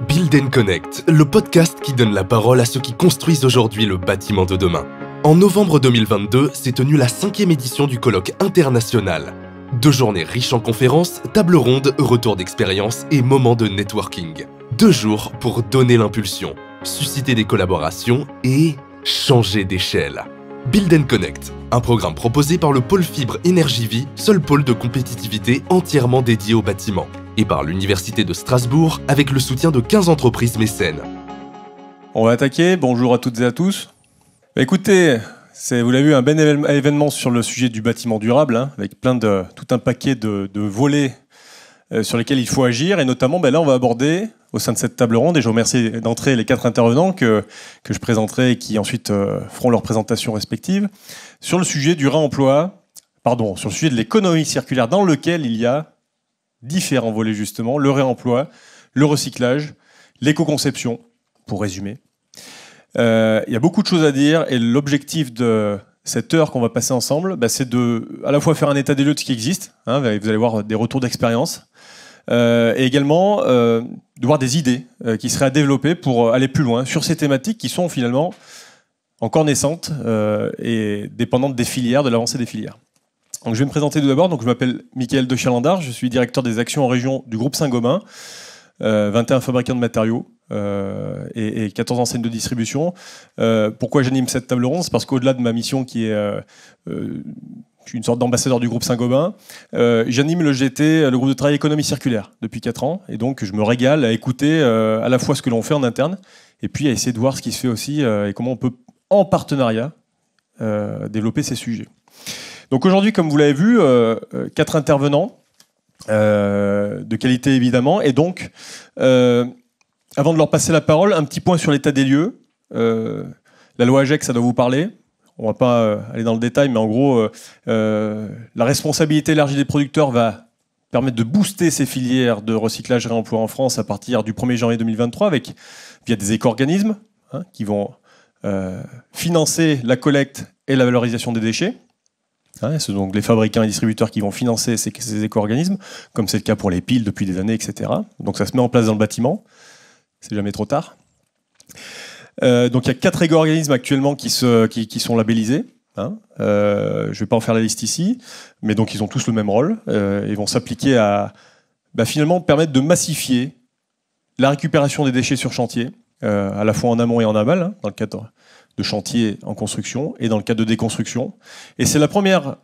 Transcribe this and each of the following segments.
Build & Connect, le podcast qui donne la parole à ceux qui construisent aujourd'hui le bâtiment de demain. En novembre 2022, s'est tenue la 5e édition du colloque international. 2 journées riches en conférences, tables rondes, retours d'expérience et moments de networking. 2 jours pour donner l'impulsion, susciter des collaborations et changer d'échelle. Build & Connect, un programme proposé par le pôle Fibre Énergie Vie, seul pôle de compétitivité entièrement dédié au bâtiment, et par l'Université de Strasbourg avec le soutien de 15 entreprises mécènes. On va attaquer, bonjour à toutes et à tous. Écoutez, vous l'avez vu, un bel événement sur le sujet du bâtiment durable, avec tout un paquet de volets sur lesquels il faut agir, et notamment là on va aborder au sein de cette table ronde, et je remercie d'entrer les 4 intervenants que je présenterai et qui ensuite feront leurs présentations respectives, sur le sujet du réemploi, sur le sujet de l'économie circulaire dans lequel il y a différents volets justement, le réemploi, le recyclage, l'éco-conception, pour résumer. Il y a beaucoup de choses à dire et l'objectif de cette heure qu'on va passer ensemble, c'est de à la fois faire un état des lieux de ce qui existe, vous allez voir des retours d'expérience, et également de voir des idées qui seraient à développer pour aller plus loin sur ces thématiques qui sont finalement encore naissantes et dépendantes des filières, de l'avancée des filières. Donc, je vais me présenter tout d'abord. Je m'appelle Michael de Chalandard, je suis directeur des actions en région du groupe Saint-Gobain, 21 fabricants de matériaux et 14 enseignes de distribution. Pourquoi j'anime cette table ronde? C'est parce qu'au-delà de ma mission qui est je suis une sorte d'ambassadeur du groupe Saint-Gobain, j'anime le GT, le groupe de travail économie circulaire, depuis 4 ans. Et donc je me régale à écouter à la fois ce que l'on fait en interne et puis à essayer de voir ce qui se fait aussi et comment on peut, en partenariat, développer ces sujets. Donc aujourd'hui, comme vous l'avez vu, 4 intervenants, de qualité évidemment. Et donc, avant de leur passer la parole, un petit point sur l'état des lieux. La loi AGEC, ça doit vous parler. On ne va pas aller dans le détail, mais en gros, la responsabilité élargie des producteurs va permettre de booster ces filières de recyclage et réemploi en France à partir du 1er janvier 2023 via des éco-organismes qui vont financer la collecte et la valorisation des déchets. C'est donc les fabricants et distributeurs qui vont financer ces éco-organismes, comme c'est le cas pour les piles depuis des années, etc. Donc ça se met en place dans le bâtiment, c'est jamais trop tard. Donc il y a 4 éco-organismes actuellement qui sont labellisés. Je ne vais pas en faire la liste ici, mais donc ils ont tous le même rôle. Ils vont s'appliquer à finalement permettre de massifier la récupération des déchets sur chantier, à la fois en amont et en aval, dans le cadre de chantier en construction et dans le cadre de déconstruction. Et c'est la première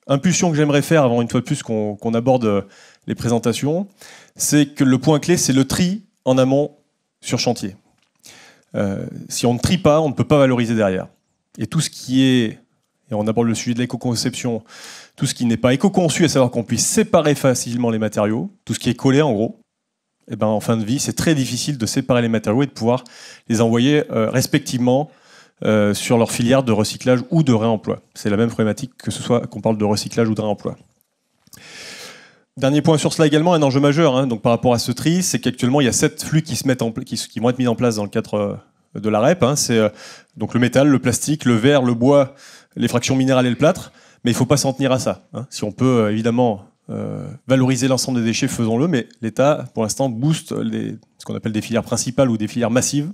impulsion que j'aimerais faire avant, une fois de plus, qu'on aborde les présentations, c'est que le point clé, c'est le tri en amont sur chantier. Si on ne trie pas, on ne peut pas valoriser derrière. Et tout ce qui est, et on aborde le sujet de l'éco-conception, tout ce qui n'est pas éco-conçu, à savoir qu'on puisse séparer facilement les matériaux, tout ce qui est collé en gros, en fin de vie, c'est très difficile de séparer les matériaux et de pouvoir les envoyer respectivement sur leur filière de recyclage ou de réemploi. C'est la même problématique que ce soit qu'on parle de recyclage ou de réemploi. Dernier point sur cela également, un enjeu majeur donc par rapport à ce tri, c'est qu'actuellement il y a 7 flux qui vont être mis en place dans le cadre de la REP. C'est donc le métal, le plastique, le verre, le bois, les fractions minérales et le plâtre. Mais il ne faut pas s'en tenir à ça. Si on peut évidemment valoriser l'ensemble des déchets, faisons-le, mais l'État, pour l'instant, booste ce qu'on appelle des filières principales ou des filières massives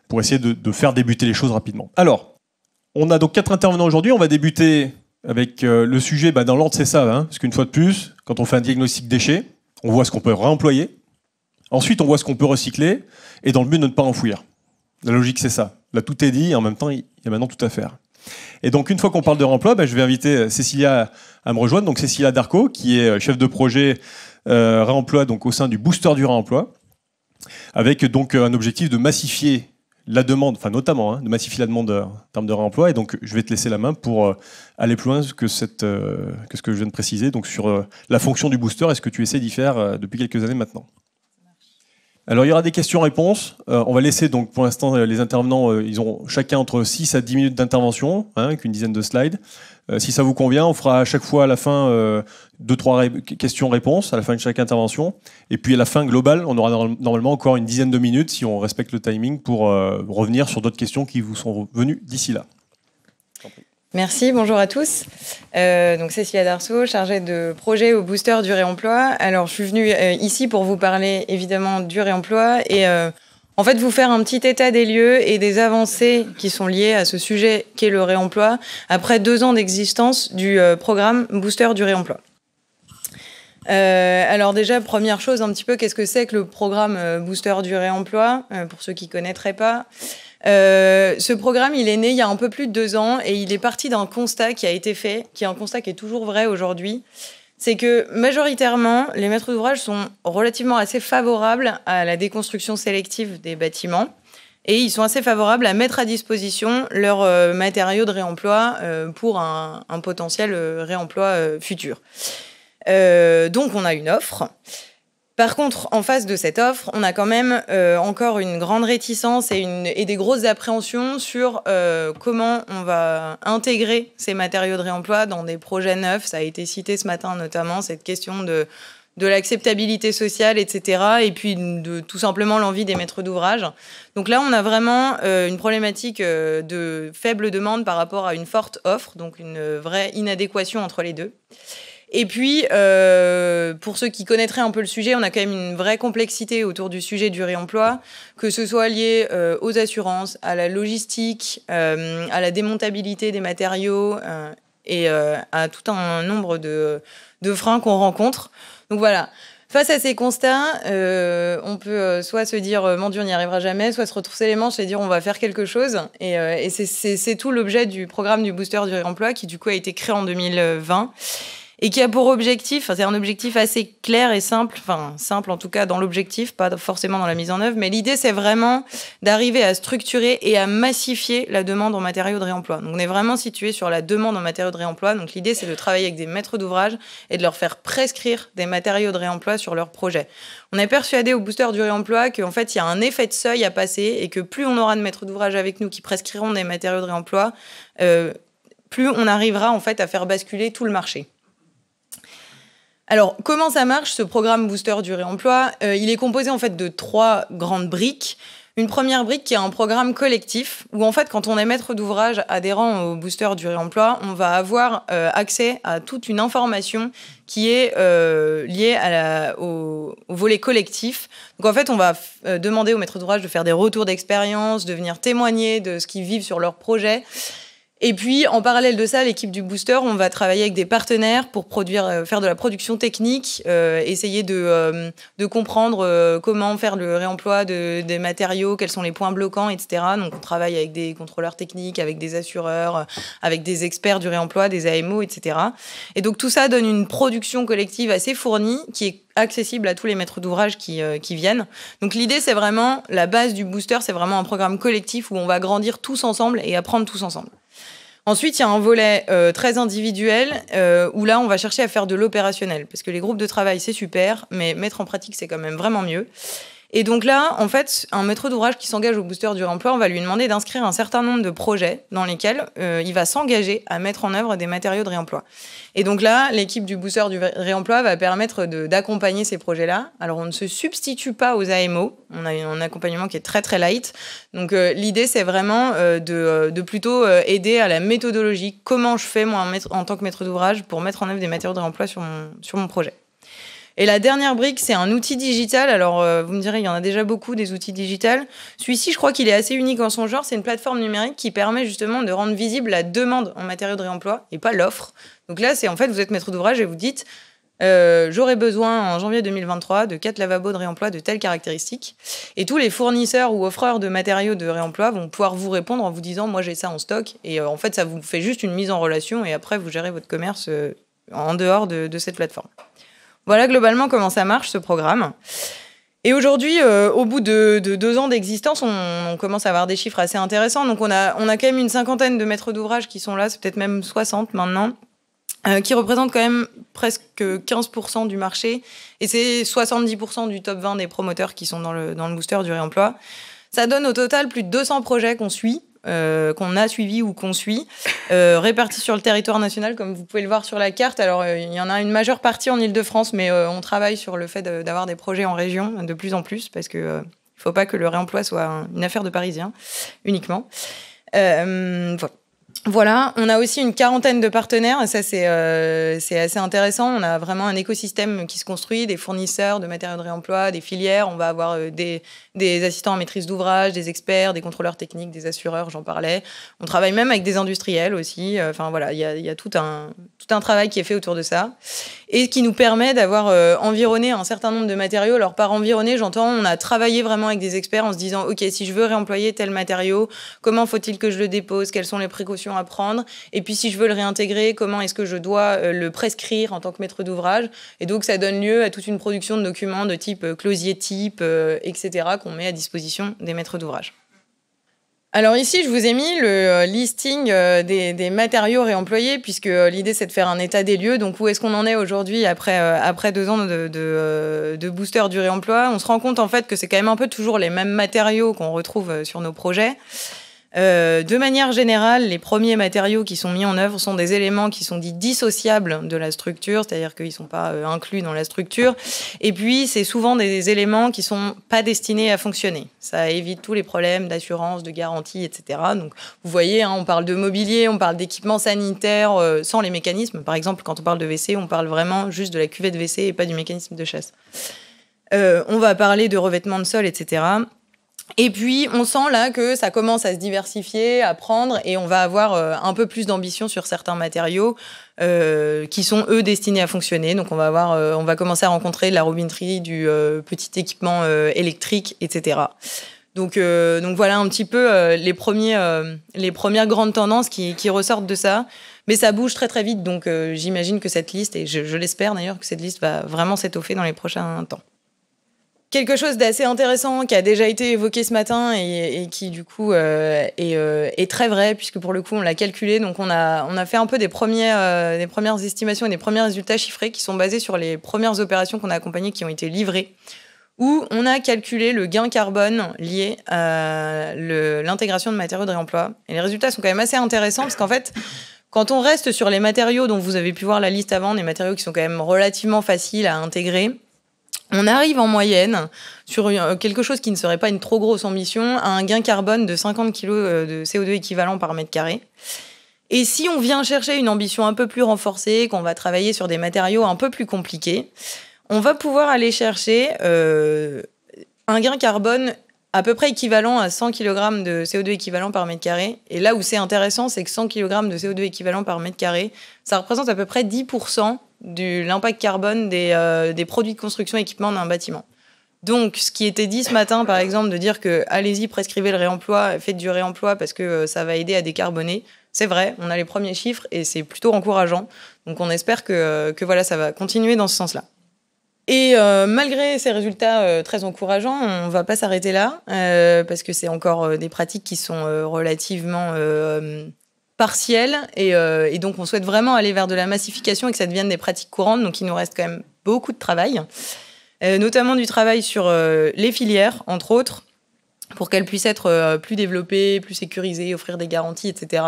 pour essayer de faire débuter les choses rapidement. Alors, on a donc 4 intervenants aujourd'hui. On va débuter avec le sujet, dans l'ordre, c'est ça, parce qu'une fois de plus, quand on fait un diagnostic déchets, on voit ce qu'on peut réemployer. Ensuite, on voit ce qu'on peut recycler, et dans le but de ne pas enfouir. La logique, c'est ça. Là, tout est dit, et en même temps, il y a maintenant tout à faire. Et donc, une fois qu'on parle de réemploi, je vais inviter Cécilia à me rejoindre. Donc, Cécilia Darcos, qui est chef de projet réemploi au sein du Booster du réemploi, avec donc un objectif de massifier la demande, notamment de massifier la demande en termes de réemploi. Et donc, je vais te laisser la main pour aller plus loin que ce que je viens de préciser, donc sur la fonction du booster et ce que tu essaies d'y faire depuis quelques années maintenant. Alors, il y aura des questions-réponses. On va laisser, donc, pour l'instant, les intervenants, ils ont chacun entre 6 à 10 minutes d'intervention, avec une dizaine de slides. Si ça vous convient, on fera à chaque fois, à la fin, 2-3 questions-réponses, à la fin de chaque intervention. Et puis, à la fin globale, on aura normalement encore une dizaine de minutes, si on respecte le timing, pour revenir sur d'autres questions qui vous sont venues d'ici là. Merci, bonjour à tous. Donc Cécilia Darceau, chargée de projet au Booster du réemploi. Alors je suis venue ici pour vous parler évidemment du réemploi et en fait vous faire un petit état des lieux et des avancées qui sont liées à ce sujet qu'est le réemploi après 2 ans d'existence du programme Booster du réemploi. Alors déjà, première chose, un petit peu, qu'est-ce que c'est que le programme Booster du réemploi, pour ceux qui ne connaîtraient pas. Ce programme, il est né il y a un peu plus de 2 ans et il est parti d'un constat qui a été fait, qui est un constat qui est toujours vrai aujourd'hui. C'est que majoritairement, les maîtres d'ouvrage sont relativement assez favorables à la déconstruction sélective des bâtiments et ils sont assez favorables à mettre à disposition leurs matériaux de réemploi pour un potentiel réemploi futur. Donc on a une offre. Par contre, en face de cette offre, on a quand même encore une grande réticence et des grosses appréhensions sur comment on va intégrer ces matériaux de réemploi dans des projets neufs. Ça a été cité ce matin notamment, cette question de l'acceptabilité sociale, etc. Et puis de tout simplement l'envie des maîtres d'ouvrage. Donc là, on a vraiment une problématique de faible demande par rapport à une forte offre, donc une vraie inadéquation entre les deux. Et puis, pour ceux qui connaîtraient un peu le sujet, on a quand même une vraie complexité autour du sujet du réemploi, que ce soit lié aux assurances, à la logistique, à la démontabilité des matériaux et à tout un nombre de freins qu'on rencontre. Donc voilà. Face à ces constats, on peut soit se dire « mon Dieu, on n'y arrivera jamais », soit se retrousser les manches et dire « on va faire quelque chose ». Et c'est tout l'objet du programme du Booster du réemploi qui du coup a été créé en 2020. Et qui a pour objectif, c'est un objectif assez clair et simple, enfin simple en tout cas dans l'objectif, pas forcément dans la mise en œuvre, mais l'idée c'est vraiment d'arriver à structurer et à massifier la demande en matériaux de réemploi. Donc on est vraiment situé sur la demande en matériaux de réemploi, donc l'idée c'est de travailler avec des maîtres d'ouvrage et de leur faire prescrire des matériaux de réemploi sur leur projet. On est persuadé au Booster du réemploi qu'en fait il y a un effet de seuil à passer et que plus on aura de maîtres d'ouvrage avec nous qui prescriront des matériaux de réemploi, plus on arrivera en fait à faire basculer tout le marché. Alors, comment ça marche, ce programme Booster du réemploi ? Il est composé en fait de 3 grandes briques. Une première brique qui est un programme collectif, où en fait, quand on est maître d'ouvrage adhérent au Booster du réemploi, on va avoir accès à toute une information qui est liée au volet collectif. Donc en fait, on va demander aux maîtres d'ouvrage de faire des retours d'expérience, de venir témoigner de ce qu'ils vivent sur leur projet. Et puis, en parallèle de ça, l'équipe du Booster, on va travailler avec des partenaires pour faire de la production technique, essayer de comprendre comment faire le réemploi des matériaux, quels sont les points bloquants, etc. Donc, on travaille avec des contrôleurs techniques, avec des assureurs, avec des experts du réemploi, des AMO, etc. Et donc, tout ça donne une production collective assez fournie qui est accessible à tous les maîtres d'ouvrage qui viennent. Donc l'idée, c'est vraiment, la base du Booster, c'est vraiment un programme collectif où on va grandir tous ensemble et apprendre tous ensemble. Ensuite, il y a un volet très individuel où là, on va chercher à faire de l'opérationnel. Parce que les groupes de travail, c'est super, mais mettre en pratique, c'est quand même vraiment mieux. Et donc là, en fait, un maître d'ouvrage qui s'engage au Booster du réemploi, on va lui demander d'inscrire un certain nombre de projets dans lesquels il va s'engager à mettre en œuvre des matériaux de réemploi. Et donc là, l'équipe du Booster du réemploi va permettre d'accompagner ces projets-là. Alors, on ne se substitue pas aux AMO. On a un accompagnement qui est très, très light. Donc, l'idée, c'est vraiment de plutôt aider à la méthodologie. Comment je fais, moi, en tant que maître d'ouvrage, pour mettre en œuvre des matériaux de réemploi sur mon projet. Et la dernière brique, c'est un outil digital. Alors, vous me direz, il y en a déjà beaucoup, des outils digitales. Celui-ci, je crois qu'il est assez unique en son genre. C'est une plateforme numérique qui permet justement de rendre visible la demande en matériaux de réemploi et pas l'offre. Donc là, c'est en fait, vous êtes maître d'ouvrage et vous dites j'aurais besoin en janvier 2023 de 4 lavabos de réemploi de telles caractéristiques. Et tous les fournisseurs ou offreurs de matériaux de réemploi vont pouvoir vous répondre en vous disant moi, j'ai ça en stock. Et en fait, ça vous fait juste une mise en relation et après, vous gérez votre commerce en dehors de cette plateforme. Voilà globalement comment ça marche, ce programme. Et aujourd'hui, au bout de 2 ans d'existence, on commence à avoir des chiffres assez intéressants. Donc on a quand même une 50aine de maîtres d'ouvrage qui sont là, c'est peut-être même 60 maintenant, qui représentent quand même presque 15% du marché. Et c'est 70% du top 20 des promoteurs qui sont dans le Booster du réemploi. Ça donne au total plus de 200 projets qu'on suit. Qu'on a suivi ou qu'on suit, répartis sur le territoire national, comme vous pouvez le voir sur la carte. Alors, il y en a une majeure partie en Île-de-France, mais on travaille sur le fait d'avoir des projets en région de plus en plus, parce qu'il ne faut pas que le réemploi soit une affaire de Parisiens uniquement. Voilà. Voilà, on a aussi une quarantaine de partenaires, et ça c'est assez intéressant. On a vraiment un écosystème qui se construit, des fournisseurs de matériaux de réemploi, des filières. On va avoir des assistants en maîtrise d'ouvrage, des experts, des contrôleurs techniques, des assureurs, j'en parlais. On travaille même avec des industriels aussi. Enfin voilà, il y a tout un travail qui est fait autour de ça, et qui nous permet d'avoir environné un certain nombre de matériaux. Alors par environné, j'entends, on a travaillé vraiment avec des experts en se disant, ok, si je veux réemployer tel matériau, comment faut-il que je le dépose, quelles sont les précautions à prendre, et puis si je veux le réintégrer, comment est-ce que je dois le prescrire en tant que maître d'ouvrage. Et donc ça donne lieu à toute une production de documents de type closier type, etc., qu'on met à disposition des maîtres d'ouvrage. Alors ici, je vous ai mis le listing des matériaux réemployés, puisque l'idée, c'est de faire un état des lieux. Donc, où est-ce qu'on en est aujourd'hui après 2 ans de booster du réemploi? On se rend compte, en fait, que c'est quand même un peu toujours les mêmes matériaux qu'on retrouve sur nos projets. De manière générale, les premiers matériaux qui sont mis en œuvre sont des éléments qui sont dits dissociables de la structure, c'est-à-dire qu'ils ne sont pas inclus dans la structure. Et puis, c'est souvent des éléments qui ne sont pas destinés à fonctionner. Ça évite tous les problèmes d'assurance, de garantie, etc. Donc, vous voyez, on parle de mobilier, on parle d'équipements sanitaires sans les mécanismes. Par exemple, quand on parle de WC, on parle vraiment juste de la cuvette WC et pas du mécanisme de chasse. On va parler de revêtement de sol, etc. Et puis, on sent là que ça commence à se diversifier, à prendre, et on va avoir un peu plus d'ambition sur certains matériaux qui sont, eux, destinés à fonctionner. Donc, on va commencer à rencontrer de la robinetterie, du petit équipement électrique, etc. Donc voilà un petit peu les premières grandes tendances qui ressortent de ça. Mais ça bouge très, très vite. Donc, j'imagine que cette liste, et je l'espère d'ailleurs, que cette liste va vraiment s'étoffer dans les prochains temps. Quelque chose d'assez intéressant qui a déjà été évoqué ce matin et qui du coup est très vrai, puisque pour le coup on l'a calculé. Donc on a fait un peu des premières estimations et des premiers résultats chiffrés qui sont basés sur les premières opérations qu'on a accompagnées qui ont été livrées, où on a calculé le gain carbone lié à l'intégration de matériaux de réemploi. Et les résultats sont quand même assez intéressants, parce qu'en fait, quand on reste sur les matériaux dont vous avez pu voir la liste avant, des matériaux qui sont quand même relativement faciles à intégrer, on arrive en moyenne, sur quelque chose qui ne serait pas une trop grosse ambition, à un gain carbone de 50 kg de CO2 équivalent par mètre carré. Et si on vient chercher une ambition un peu plus renforcée, qu'on va travailler sur des matériaux un peu plus compliqués, on va pouvoir aller chercher un gain carbone à peu près équivalent à 100 kg de CO2 équivalent par mètre carré. Et là où c'est intéressant, c'est que 100 kg de CO2 équivalent par mètre carré, ça représente à peu près 10% de l'impact carbone des produits de construction et équipement d'un bâtiment. Donc, ce qui était dit ce matin, par exemple, de dire que allez-y, prescrivez le réemploi, faites du réemploi parce que ça va aider à décarboner, c'est vrai, on a les premiers chiffres et c'est plutôt encourageant. Donc, on espère que voilà, ça va continuer dans ce sens-là. Et malgré ces résultats très encourageants, on ne va pas s'arrêter là, parce que c'est encore des pratiques qui sont relativement partielles, et donc on souhaite vraiment aller vers de la massification et que ça devienne des pratiques courantes, donc il nous reste quand même beaucoup de travail, notamment du travail sur les filières, entre autres, pour qu'elles puissent être plus développées, plus sécurisées, offrir des garanties, etc.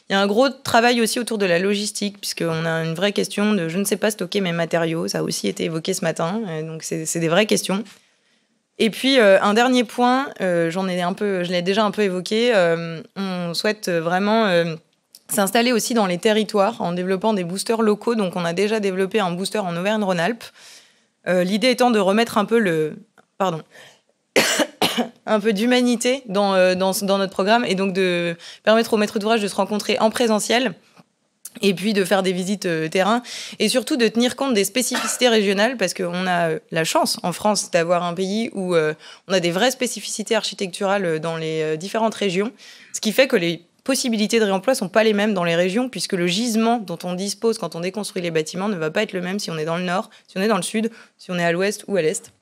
Il y a un gros travail aussi autour de la logistique, puisqu'on a une vraie question de « je ne sais pas stocker mes matériaux », ça a aussi été évoqué ce matin, donc c'est des vraies questions. Et puis, un dernier point, je l'ai déjà un peu évoqué, on souhaite vraiment s'installer aussi dans les territoires en développant des boosters locaux. Donc, on a déjà développé un booster en Auvergne-Rhône-Alpes. L'idée étant de remettre un peu un peu d'humanité dans notre programme, et donc de permettre aux maîtres d'ouvrage de se rencontrer en présentiel et puis de faire des visites terrain, et surtout de tenir compte des spécificités régionales, parce qu'on a la chance en France d'avoir un pays où on a des vraies spécificités architecturales dans les différentes régions, ce qui fait que les possibilités de réemploi ne sont pas les mêmes dans les régions, puisque le gisement dont on dispose quand on déconstruit les bâtiments ne va pas être le même si on est dans le nord, si on est dans le sud, si on est à l'ouest ou à l'est.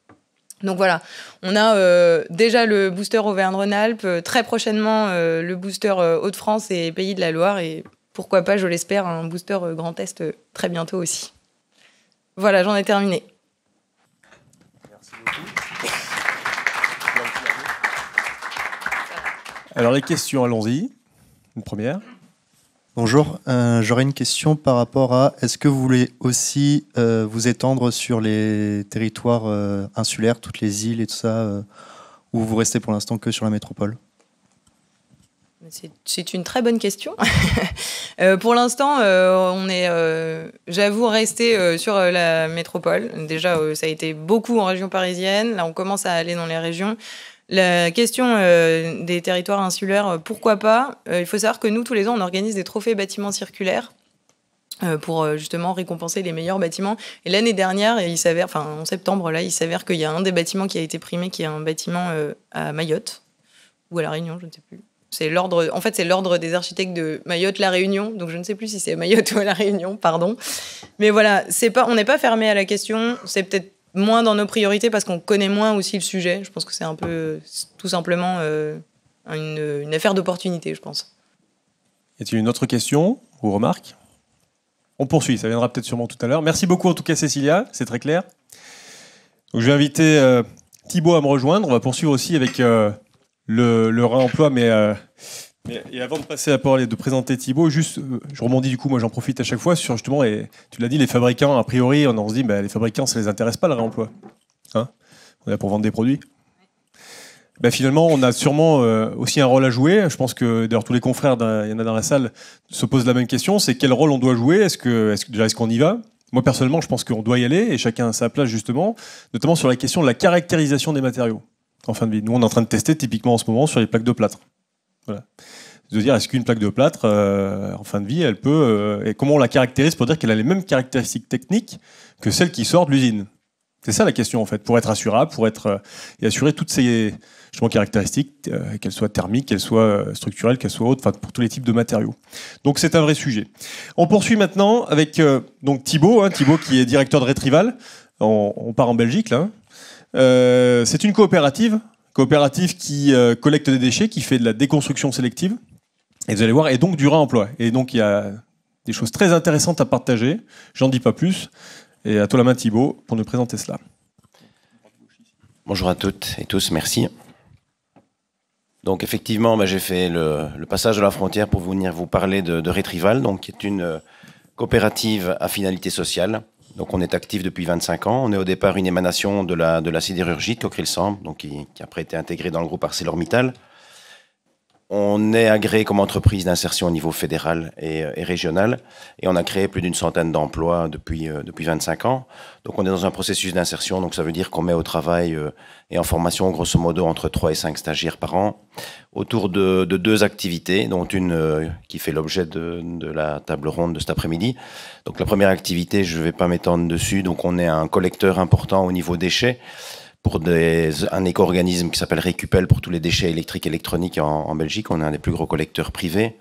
Donc voilà, on a déjà le booster Auvergne-Rhône-Alpes, très prochainement le booster Hauts-de-France et Pays de la Loire, et pourquoi pas, je l'espère, un booster Grand Est très bientôt aussi. Voilà, j'en ai terminé. Merci beaucoup. Alors les questions, allons-y. Une première. Bonjour, j'aurais une question par rapport à, est-ce que vous voulez aussi vous étendre sur les territoires insulaires, toutes les îles et tout ça, ou vous restez pour l'instant que sur la métropole ? C'est une très bonne question. Pour l'instant, on est, j'avoue, resté sur la métropole. Déjà, ça a été beaucoup en région parisienne. Là, on commence à aller dans les régions. La question des territoires insulaires, pourquoi pas? Il faut savoir que nous, tous les ans, on organise des trophées bâtiments circulaires pour justement récompenser les meilleurs bâtiments. Et l'année dernière, il s'avère, enfin en septembre, là, il s'avère qu'il y a un des bâtiments qui a été primé, qui est un bâtiment à Mayotte ou à La Réunion, je ne sais plus. C'est l'ordre, en fait, c'est l'ordre des architectes de Mayotte-La Réunion, donc je ne sais plus si c'est à Mayotte ou à La Réunion, pardon. Mais voilà, on n'est pas fermé à la question, c'est peut-être moins dans nos priorités parce qu'on connaît moins aussi le sujet. Je pense que c'est un peu, tout simplement, une affaire d'opportunité, je pense. Y a-t-il une autre question ou remarque? On poursuit, ça viendra peut-être sûrement tout à l'heure. Merci beaucoup en tout cas Cécilia, c'est très clair. Donc, je vais inviter Thibaut à me rejoindre, on va poursuivre aussi avec... le réemploi, et avant de passer la parole et de présenter Thibaut, juste, je rebondis du coup, moi j'en profite à chaque fois sur justement, et tu l'as dit, les fabricants, a priori, on se dit, les fabricants, ça les intéresse pas le réemploi. Hein, on est là pour vendre des produits. Finalement, on a sûrement aussi un rôle à jouer. Je pense que d'ailleurs tous les confrères, il y en a dans la salle, se posent la même question, c'est quel rôle on doit jouer, est-ce qu'on y va? Moi personnellement, je pense qu'on doit y aller, et chacun a sa place justement, notamment sur la question de la caractérisation des matériaux en fin de vie. Nous, on est en train de tester typiquement en ce moment sur les plaques de plâtre. Voilà. De dire, est-ce qu'une plaque de plâtre, en fin de vie, elle peut... et comment on la caractérise pour dire qu'elle a les mêmes caractéristiques techniques que celle qui sort de l'usine? C'est ça la question, en fait, pour être assurable, et assurer toutes ces justement, caractéristiques, qu'elles soient thermiques, qu'elles soient structurelles, qu'elles soient autres, pour tous les types de matériaux. Donc, c'est un vrai sujet. On poursuit maintenant avec donc Thibaut, Thibaut qui est directeur de Retrival. On part en Belgique, là. C'est une coopérative qui collecte des déchets, qui fait de la déconstruction sélective. Et vous allez voir, et donc du réemploi. Et donc il y a des choses très intéressantes à partager. J'en dis pas plus. Et à toi la main Thibaut pour nous présenter cela. Bonjour à toutes et tous, merci. Donc effectivement, j'ai fait le passage de la frontière pour venir vous parler de Retrival, donc qui est une coopérative à finalité sociale. Donc on est actif depuis 25 ans. On est au départ une émanation de la sidérurgie de Cockerill-Sambre, donc qui a après été intégrée dans le groupe ArcelorMittal. On est agréé comme entreprise d'insertion au niveau fédéral et régional, et on a créé plus d'une centaine d'emplois depuis 25 ans. Donc on est dans un processus d'insertion, donc ça veut dire qu'on met au travail et en formation grosso modo entre 3 et 5 stagiaires par an, autour de 2 activités, dont une qui fait l'objet de la table ronde de cet après-midi. Donc la première activité, je ne vais pas m'étendre dessus, donc on est un collecteur important au niveau déchets, pour un éco-organisme qui s'appelle Récupel pour tous les déchets électriques et électroniques en Belgique. On est un des plus gros collecteurs privés.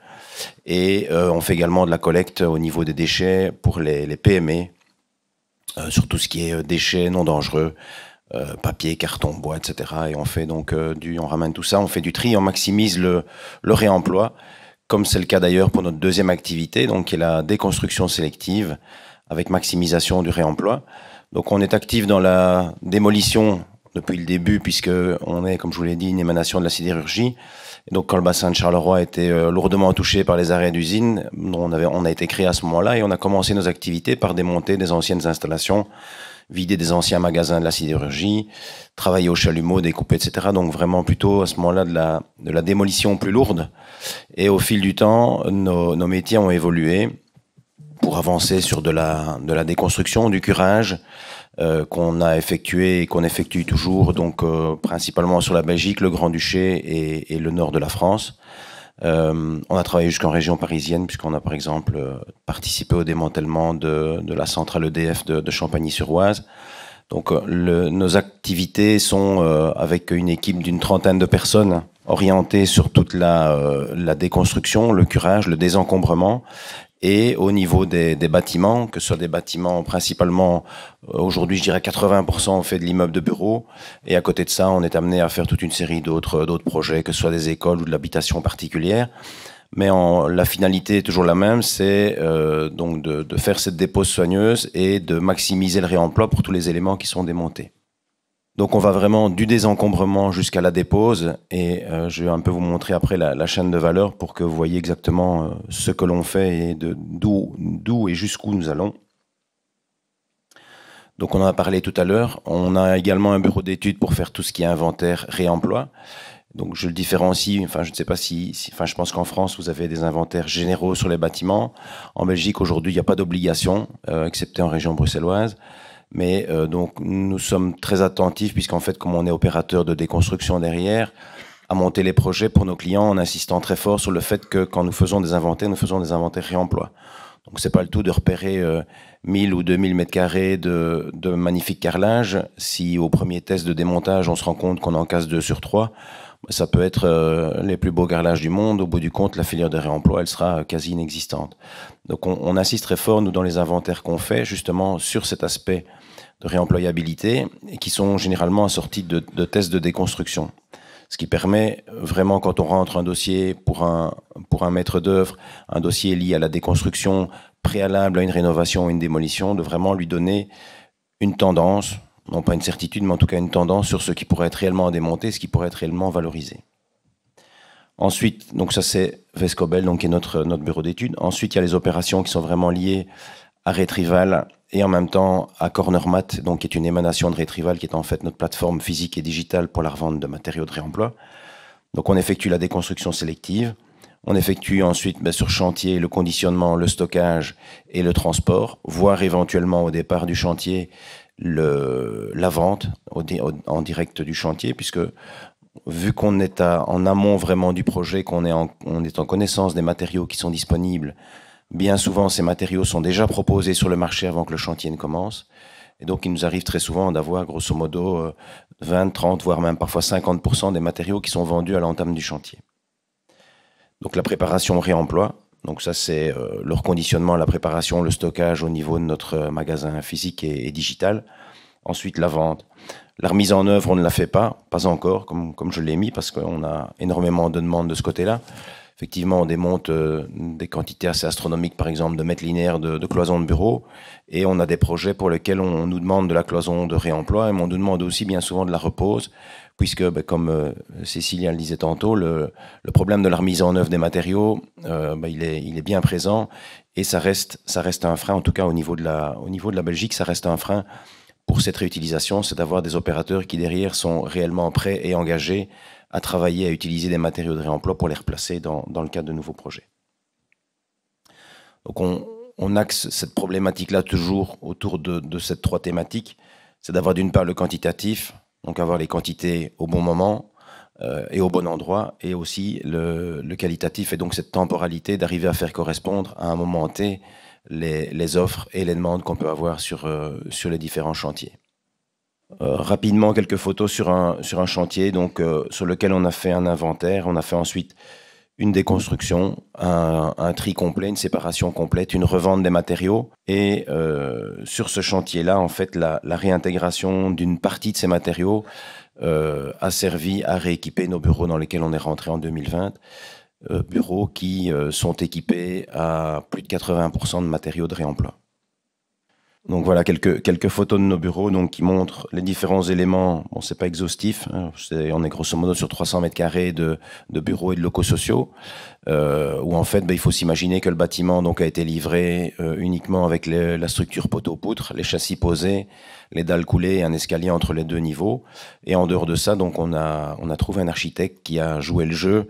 Et on fait également de la collecte au niveau des déchets pour les PME, sur tout ce qui est déchets non dangereux, papier, carton, bois, etc. Et on fait donc on ramène tout ça, on fait du tri, on maximise le réemploi, comme c'est le cas d'ailleurs pour notre deuxième activité, donc qui est la déconstruction sélective, avec maximisation du réemploi. Donc on est actif dans la démolition depuis le début, puisqu'on est, comme je vous l'ai dit, une émanation de la sidérurgie. Et donc quand le bassin de Charleroi a été lourdement touché par les arrêts d'usine, on a été créé à ce moment-là et on a commencé nos activités par démonter des anciennes installations, vider des anciens magasins de la sidérurgie, travailler au chalumeau, découper, etc. Donc vraiment plutôt à ce moment-là de la démolition plus lourde. Et au fil du temps, nos métiers ont évolué pour avancer sur de la déconstruction, du curage, qu'on a effectué et qu'on effectue toujours, donc principalement sur la Belgique, le Grand-Duché et le nord de la France. On a travaillé jusqu'en région parisienne, puisqu'on a par exemple participé au démantèlement de la centrale EDF de Champagny-sur-Oise. Donc nos activités sont avec une équipe d'une trentaine de personnes orientées sur toute la déconstruction, le curage, le désencombrement. Et au niveau des bâtiments, que ce soit des bâtiments principalement, aujourd'hui je dirais 80% on fait de l'immeuble de bureau, et à côté de ça on est amené à faire toute une série d'autres projets, que ce soit des écoles ou de l'habitation particulière. Mais la finalité est toujours la même, c'est donc de faire cette dépose soigneuse et de maximiser le réemploi pour tous les éléments qui sont démontés. Donc on va vraiment du désencombrement jusqu'à la dépose, et je vais un peu vous montrer après la chaîne de valeur pour que vous voyez exactement ce que l'on fait et d'où et jusqu'où nous allons. Donc on en a parlé tout à l'heure, on a également un bureau d'études pour faire tout ce qui est inventaire, réemploi. Donc je le différencie, enfin je ne sais pas enfin je pense qu'en France vous avez des inventaires généraux sur les bâtiments. En Belgique aujourd'hui il n'y a pas d'obligation, excepté en région bruxelloise. Mais donc nous sommes très attentifs puisqu'en fait comme on est opérateur de déconstruction derrière, à monter les projets pour nos clients en insistant très fort sur le fait que quand nous faisons des inventaires réemploi. Donc c'est pas le tout de repérer 1000 ou 2000 mètres carrés de magnifiques carrelages. Si au premier test de démontage on se rend compte qu'on en casse 2 sur 3, ça peut être les plus beaux carrelages du monde. Au bout du compte, la filière de réemploi, elle sera quasi inexistante. Donc on insiste très fort, nous, dans les inventaires qu'on fait, justement sur cet aspect de réemployabilité, et qui sont généralement assortis de tests de déconstruction. Ce qui permet vraiment, quand on rentre un dossier pour un maître d'œuvre, un dossier lié à la déconstruction préalable à une rénovation ou une démolition, de vraiment lui donner une tendance, non pas une certitude, mais en tout cas une tendance sur ce qui pourrait être réellement démonté, ce qui pourrait être réellement valorisé. Ensuite, donc ça c'est Vescobel, donc qui est notre bureau d'études. Ensuite, il y a les opérations qui sont vraiment liées à Retrival et en même temps à Cornermat, donc qui est une émanation de Retrival, qui est en fait notre plateforme physique et digitale pour la revente de matériaux de réemploi. Donc on effectue la déconstruction sélective, on effectue ensuite sur chantier le conditionnement, le stockage et le transport, voire éventuellement au départ du chantier la vente en direct du chantier, puisque vu qu'on est en amont vraiment du projet, on est en connaissance des matériaux qui sont disponibles, bien souvent ces matériaux sont déjà proposés sur le marché avant que le chantier ne commence. Et donc il nous arrive très souvent d'avoir grosso modo 20, 30, voire même parfois 50% des matériaux qui sont vendus à l'entame du chantier. Donc la préparation au réemploi, donc ça c'est le reconditionnement, la préparation, le stockage au niveau de notre magasin physique et digital. Ensuite la vente. La remise en œuvre, on ne la fait pas encore, comme je l'ai mis, parce qu'on a énormément de demandes de ce côté-là. Effectivement, on démonte des quantités assez astronomiques, par exemple, de mètres linéaires de cloisons de bureau, et on a des projets pour lesquels on nous demande de la cloison de réemploi, et on nous demande aussi bien souvent de la repose, puisque, comme Cécilia le disait tantôt, le problème de la remise en œuvre des matériaux, il est bien présent, et ça reste un frein, en tout cas au niveau de la Belgique, ça reste un frein pour cette réutilisation, c'est d'avoir des opérateurs qui derrière sont réellement prêts et engagés à travailler, à utiliser des matériaux de réemploi pour les replacer dans le cadre de nouveaux projets. Donc on axe cette problématique-là toujours autour de ces trois thématiques. C'est d'avoir d'une part le quantitatif, donc avoir les quantités au bon moment et au bon endroit, et aussi le qualitatif, et donc cette temporalité d'arriver à faire correspondre à un moment T les offres et les demandes qu'on peut avoir sur les différents chantiers. Rapidement, quelques photos sur un chantier donc, sur lequel on a fait un inventaire. On a fait ensuite une déconstruction, un tri complet, une séparation complète, une revente des matériaux. Et sur ce chantier-là, en fait, la réintégration d'une partie de ces matériaux a servi à rééquiper nos bureaux dans lesquels on est rentré en 2020. Bureaux qui sont équipés à plus de 80% de matériaux de réemploi. Donc voilà quelques photos de nos bureaux donc, qui montrent les différents éléments. Bon, c'est pas exhaustif, hein, on est grosso modo sur 300 mètres carrés de bureaux et de locaux sociaux, où en fait il faut s'imaginer que le bâtiment donc, a été livré uniquement avec la structure poteau-poutre, les châssis posés, les dalles coulées et un escalier entre les deux niveaux. Et en dehors de ça, donc, on a trouvé un architecte qui a joué le jeu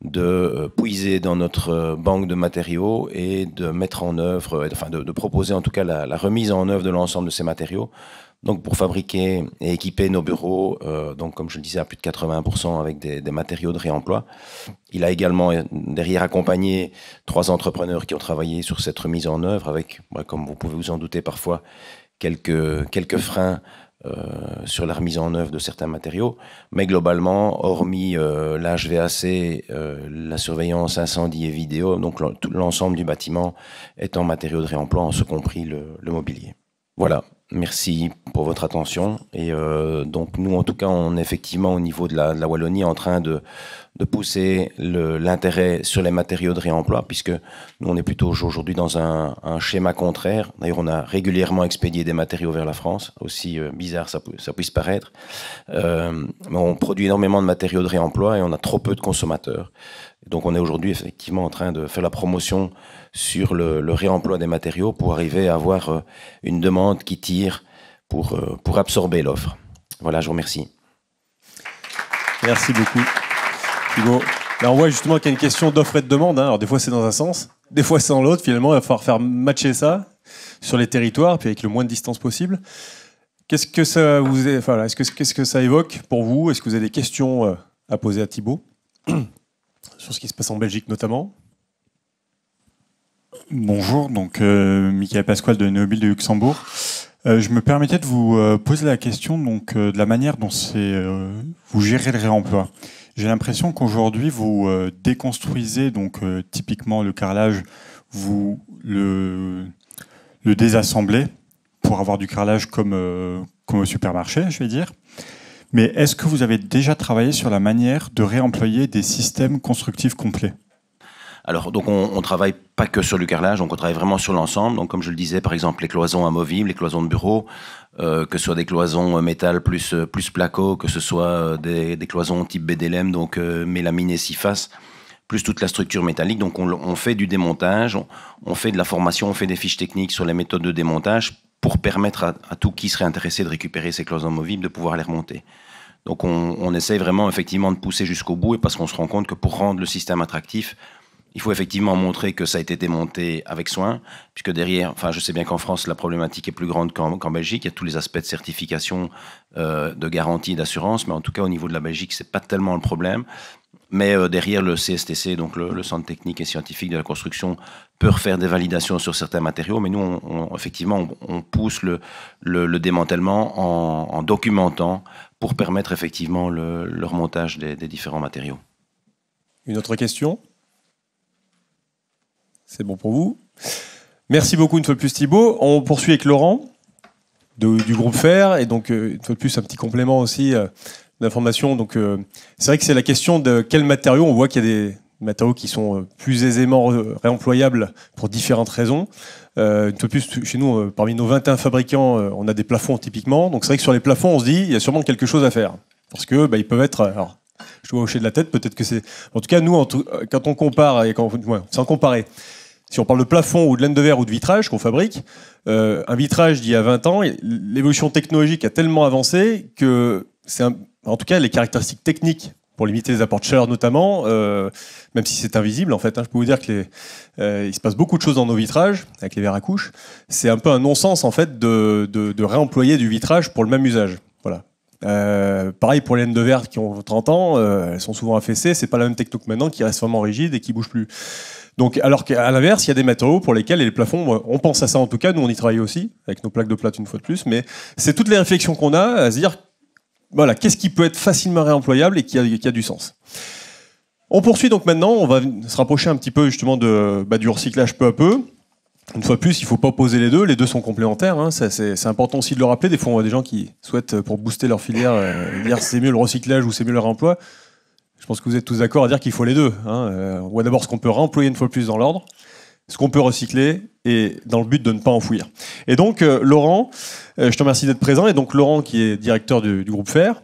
de puiser dans notre banque de matériaux et de mettre en œuvre, enfin de proposer en tout cas la remise en œuvre de l'ensemble de ces matériaux, donc pour fabriquer et équiper nos bureaux, donc comme je le disais à plus de 80% avec des matériaux de réemploi. Il a également derrière accompagné 3 entrepreneurs qui ont travaillé sur cette remise en œuvre avec, comme vous pouvez vous en douter parfois, quelques freins sur la remise en œuvre de certains matériaux, mais globalement, hormis l'HVAC, la surveillance incendie et vidéo, donc tout l'ensemble du bâtiment est en matériaux de réemploi, en ce compris le mobilier. Voilà, merci pour votre attention. Et donc nous, en tout cas, on est effectivement au niveau de la Wallonie en train de pousser l'intérêt sur les matériaux de réemploi, puisque nous, on est plutôt aujourd'hui dans un schéma contraire. D'ailleurs, on a régulièrement expédié des matériaux vers la France, aussi bizarre ça puisse paraître. Mais on produit énormément de matériaux de réemploi et on a trop peu de consommateurs. Donc on est aujourd'hui effectivement en train de faire la promotion sur le réemploi des matériaux pour arriver à avoir une demande qui tire pour absorber l'offre. Voilà, je vous remercie. Merci beaucoup. Thibaut. Là, on voit justement qu'il y a une question d'offre et de demande. Alors, des fois, c'est dans un sens, des fois, c'est dans l'autre. Finalement, il va falloir faire matcher ça sur les territoires, puis avec le moins de distance possible. Qu'est-ce que ça vous est, enfin, qu'est-ce que ça évoque pour vous? Est-ce que vous avez des questions à poser à Thibaut sur ce qui se passe en Belgique notamment? Bonjour, donc Michael Pasquale de Néobil de Luxembourg. Je me permettais de vous poser la question donc, de la manière dont vous gérez le réemploi. J'ai l'impression qu'aujourd'hui, vous déconstruisez donc, typiquement le carrelage, vous le désassemblez pour avoir du carrelage comme au supermarché, je vais dire. Mais est-ce que vous avez déjà travaillé sur la manière de réemployer des systèmes constructifs complets? Alors, donc, on travaille pas que sur le carrelage, donc on travaille vraiment sur l'ensemble. Donc, comme je le disais, par exemple, les cloisons amovibles, les cloisons de bureau, que ce soit des cloisons métal plus placo, que ce soit des cloisons type BDLM, donc mélaminé 6 faces, plus toute la structure métallique. Donc, on fait du démontage, on fait de la formation, on fait des fiches techniques sur les méthodes de démontage pour permettre à tout qui serait intéressé de récupérer ces cloisons amovibles, de pouvoir les remonter. Donc, on essaye vraiment, effectivement, de pousser jusqu'au bout, et parce qu'on se rend compte que pour rendre le système attractif, il faut effectivement montrer que ça a été démonté avec soin, puisque derrière, enfin, je sais bien qu'en France, la problématique est plus grande qu'en Belgique. Il y a tous les aspects de certification, de garantie, d'assurance, mais en tout cas, au niveau de la Belgique, c'est pas tellement le problème. Mais derrière, le CSTC, donc le Centre technique et scientifique de la construction, peut refaire des validations sur certains matériaux, mais nous, effectivement, on pousse le démantèlement en documentant pour permettre effectivement le remontage des différents matériaux. Une autre question? C'est bon pour vous. Merci beaucoup une fois de plus Thibaut. On poursuit avec Laurent du groupe Fer, et donc une fois de plus un petit complément aussi d'information. Donc c'est vrai que c'est la question de quels matériaux. On voit qu'il y a des matériaux qui sont plus aisément réemployables pour différentes raisons. Une fois de plus, chez nous, parmi nos 21 fabricants, on a des plafonds typiquement. Donc c'est vrai que sur les plafonds, on se dit il y a sûrement quelque chose à faire, parce que ils peuvent être. Alors, je dois hocher de la tête, peut-être que c'est. En tout cas, nous, quand on compare, et sans comparer, si on parle de plafond ou de laine de verre ou de vitrage qu'on fabrique, un vitrage d'il y a 20 ans, l'évolution technologique a tellement avancé que en tout cas, les caractéristiques techniques pour limiter les apports de chaleur notamment, même si c'est invisible en fait, je peux vous dire que il se passe beaucoup de choses dans nos vitrages avec les verres à couches. C'est un peu un non-sens en fait de réemployer du vitrage pour le même usage. Voilà. Pareil pour les laines de verre qui ont 30 ans, elles sont souvent affaissées, c'est pas la même techno que maintenant qui reste vraiment rigide et qui bouge plus. Donc, alors qu'à l'inverse, il y a des matériaux pour lesquels les plafonds, on pense à ça en tout cas, nous on y travaille aussi, avec nos plaques de plâtre une fois de plus, mais c'est toutes les réflexions qu'on a à se dire, voilà, qu'est-ce qui peut être facilement réemployable et qui a du sens. On poursuit donc maintenant, on va se rapprocher un petit peu justement du recyclage peu à peu. Une fois de plus, il ne faut pas opposer les deux sont complémentaires, hein. C'est important aussi de le rappeler. Des fois, on voit des gens qui souhaitent, pour booster leur filière, dire c'est mieux le recyclage ou c'est mieux le réemploi. Je pense que vous êtes tous d'accord à dire qu'il faut les deux, hein. On voit d'abord ce qu'on peut réemployer une fois de plus dans l'ordre, ce qu'on peut recycler, et dans le but de ne pas enfouir. Et donc, Laurent, je te remercie d'être présent. Et donc, Laurent, qui est directeur du groupe Fer,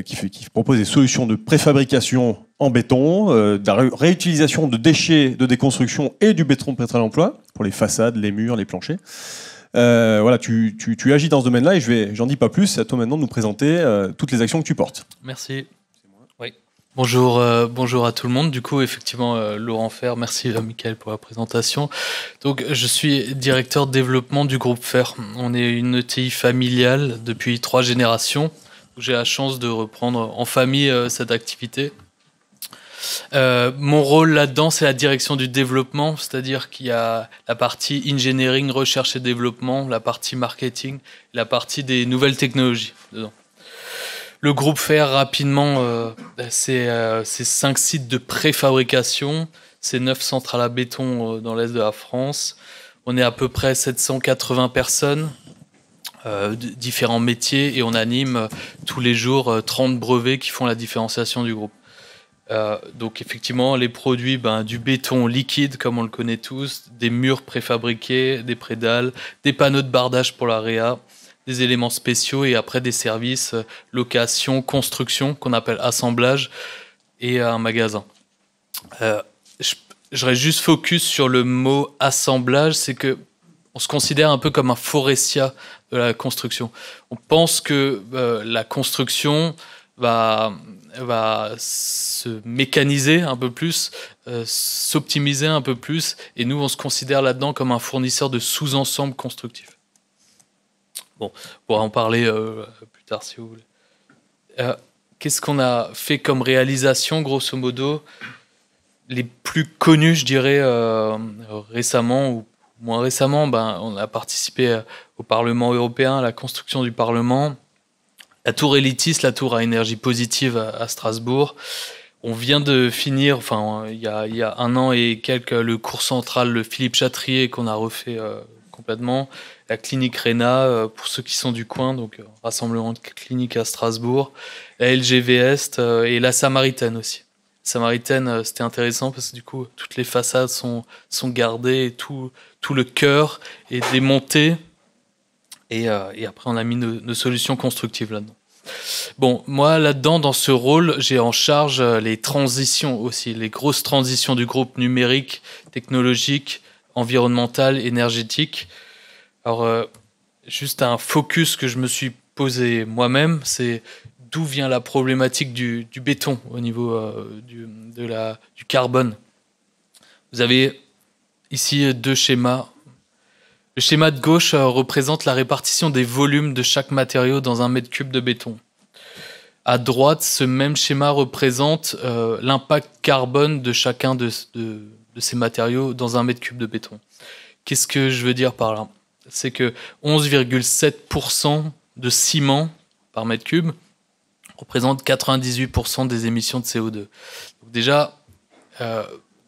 qui propose des solutions de préfabrication en béton, de la réutilisation de déchets de déconstruction et du béton prêt à l'emploi pour les façades, les murs, les planchers. Voilà, tu agis dans ce domaine-là et j'en dis pas plus. C'est à toi maintenant de nous présenter toutes les actions que tu portes. Merci. Oui. Bonjour à tout le monde. Du coup, effectivement, Laurent Fer, merci Michael pour la présentation. Donc, je suis directeur de développement du groupe Fer. On est une ETI familiale depuis 3 générations. J'ai la chance de reprendre en famille cette activité. Mon rôle là-dedans, c'est la direction du développement, c'est-à-dire qu'il y a la partie engineering, recherche et développement, la partie marketing, la partie des nouvelles technologies dedans. Le groupe Fer, rapidement, c'est 5 sites de préfabrication, c'est 9 centrales à béton dans l'est de la France. On est à peu près 780 personnes, différents métiers, et on anime tous les jours 30 brevets qui font la différenciation du groupe. Donc effectivement, les produits, du béton liquide, comme on le connaît tous, des murs préfabriqués, des prédales, des panneaux de bardage pour la réa, des éléments spéciaux et après des services, location, construction, qu'on appelle assemblage, et un magasin. J'aurais juste focus sur le mot assemblage, c'est que on se considère un peu comme un Forestia de la construction. On pense que la construction, va se mécaniser un peu plus, s'optimiser un peu plus, et nous, on se considère là-dedans comme un fournisseur de sous-ensembles constructifs. Bon, on pourra en parler plus tard si vous voulez. Qu'est-ce qu'on a fait comme réalisation, grosso modo? Les plus connus, je dirais, récemment ou moins récemment, on a participé au Parlement européen, à la construction du Parlement. La tour Elitis, la tour à énergie positive à Strasbourg. On vient de finir, il y a 1 an et quelques, le cours central, le Philippe Chatrier, qu'on a refait complètement. La clinique Réna, pour ceux qui sont du coin, donc rassemblement de cliniques à Strasbourg. La LGV Est et la Samaritaine aussi. Samaritaine, c'était intéressant parce que du coup, toutes les façades sont gardées et tout le cœur est démonté. Et après, on a mis nos solutions constructives là-dedans. Bon, moi, là-dedans, dans ce rôle, j'ai en charge les transitions aussi, les grosses transitions du groupe numérique, technologique, environnemental, énergétique. Alors, juste un focus que je me suis posé moi-même, c'est d'où vient la problématique du béton au niveau du carbone. Vous avez ici 2 schémas. Le schéma de gauche représente la répartition des volumes de chaque matériau dans 1 mètre cube de béton. À droite, ce même schéma représente l'impact carbone de chacun de ces matériaux dans 1 mètre cube de béton. Qu'est-ce que je veux dire par là? C'est que 11,7% de ciment par mètre cube représente 98% des émissions de CO2. Donc déjà,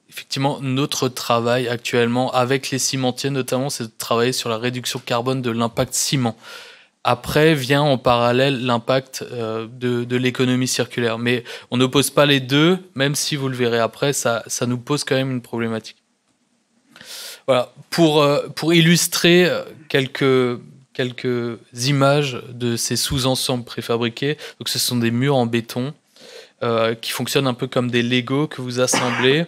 effectivement, notre travail actuellement avec les cimentiers notamment, c'est de travailler sur la réduction carbone de l'impact ciment. Après vient en parallèle l'impact de l'économie circulaire. Mais on n'oppose pas les deux, même si vous le verrez après, ça nous pose quand même une problématique. Voilà, pour illustrer quelques images de ces sous-ensembles préfabriqués. Donc ce sont des murs en béton qui fonctionnent un peu comme des Lego que vous assemblez.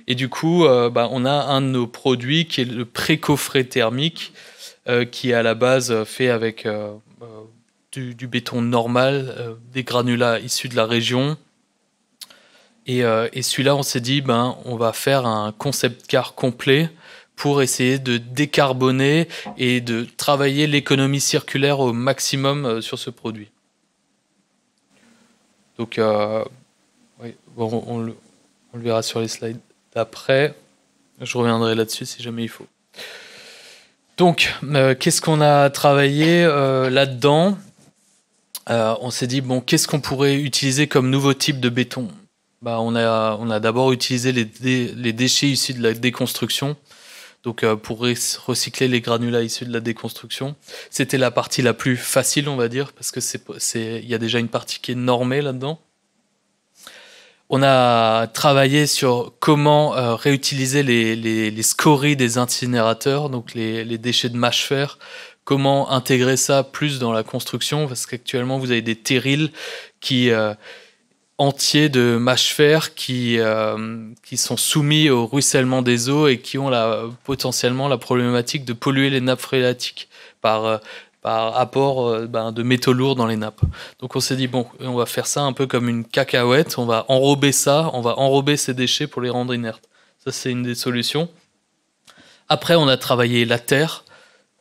Et du coup, on a un de nos produits qui est le pré-coffret thermique qui est à la base fait avec du béton normal, des granulats issus de la région. Et celui-là, on s'est dit, on va faire un concept car complet pour essayer de décarboner et de travailler l'économie circulaire au maximum sur ce produit. Donc, oui, bon, on le verra sur les slides d'après. Je reviendrai là-dessus si jamais il faut. Donc, qu'est-ce qu'on a travaillé là-dedans? On s'est dit, qu'est-ce qu'on pourrait utiliser comme nouveau type de béton? On a d'abord utilisé les déchets issus de la déconstruction. Donc, pour recycler les granulats issus de la déconstruction. C'était la partie la plus facile, on va dire, parce que il y a déjà une partie qui est normée là-dedans. On a travaillé sur comment réutiliser les scories des incinérateurs, donc les déchets de mâche-fer, comment intégrer ça plus dans la construction, parce qu'actuellement, vous avez des terrils entiers de mâche-fer qui sont soumis au ruissellement des eaux et qui ont potentiellement la problématique de polluer les nappes phréatiques par apport de métaux lourds dans les nappes. Donc on s'est dit, on va faire ça un peu comme une cacahuète, on va enrober ces déchets pour les rendre inertes. Ça, c'est une des solutions. Après, on a travaillé la terre,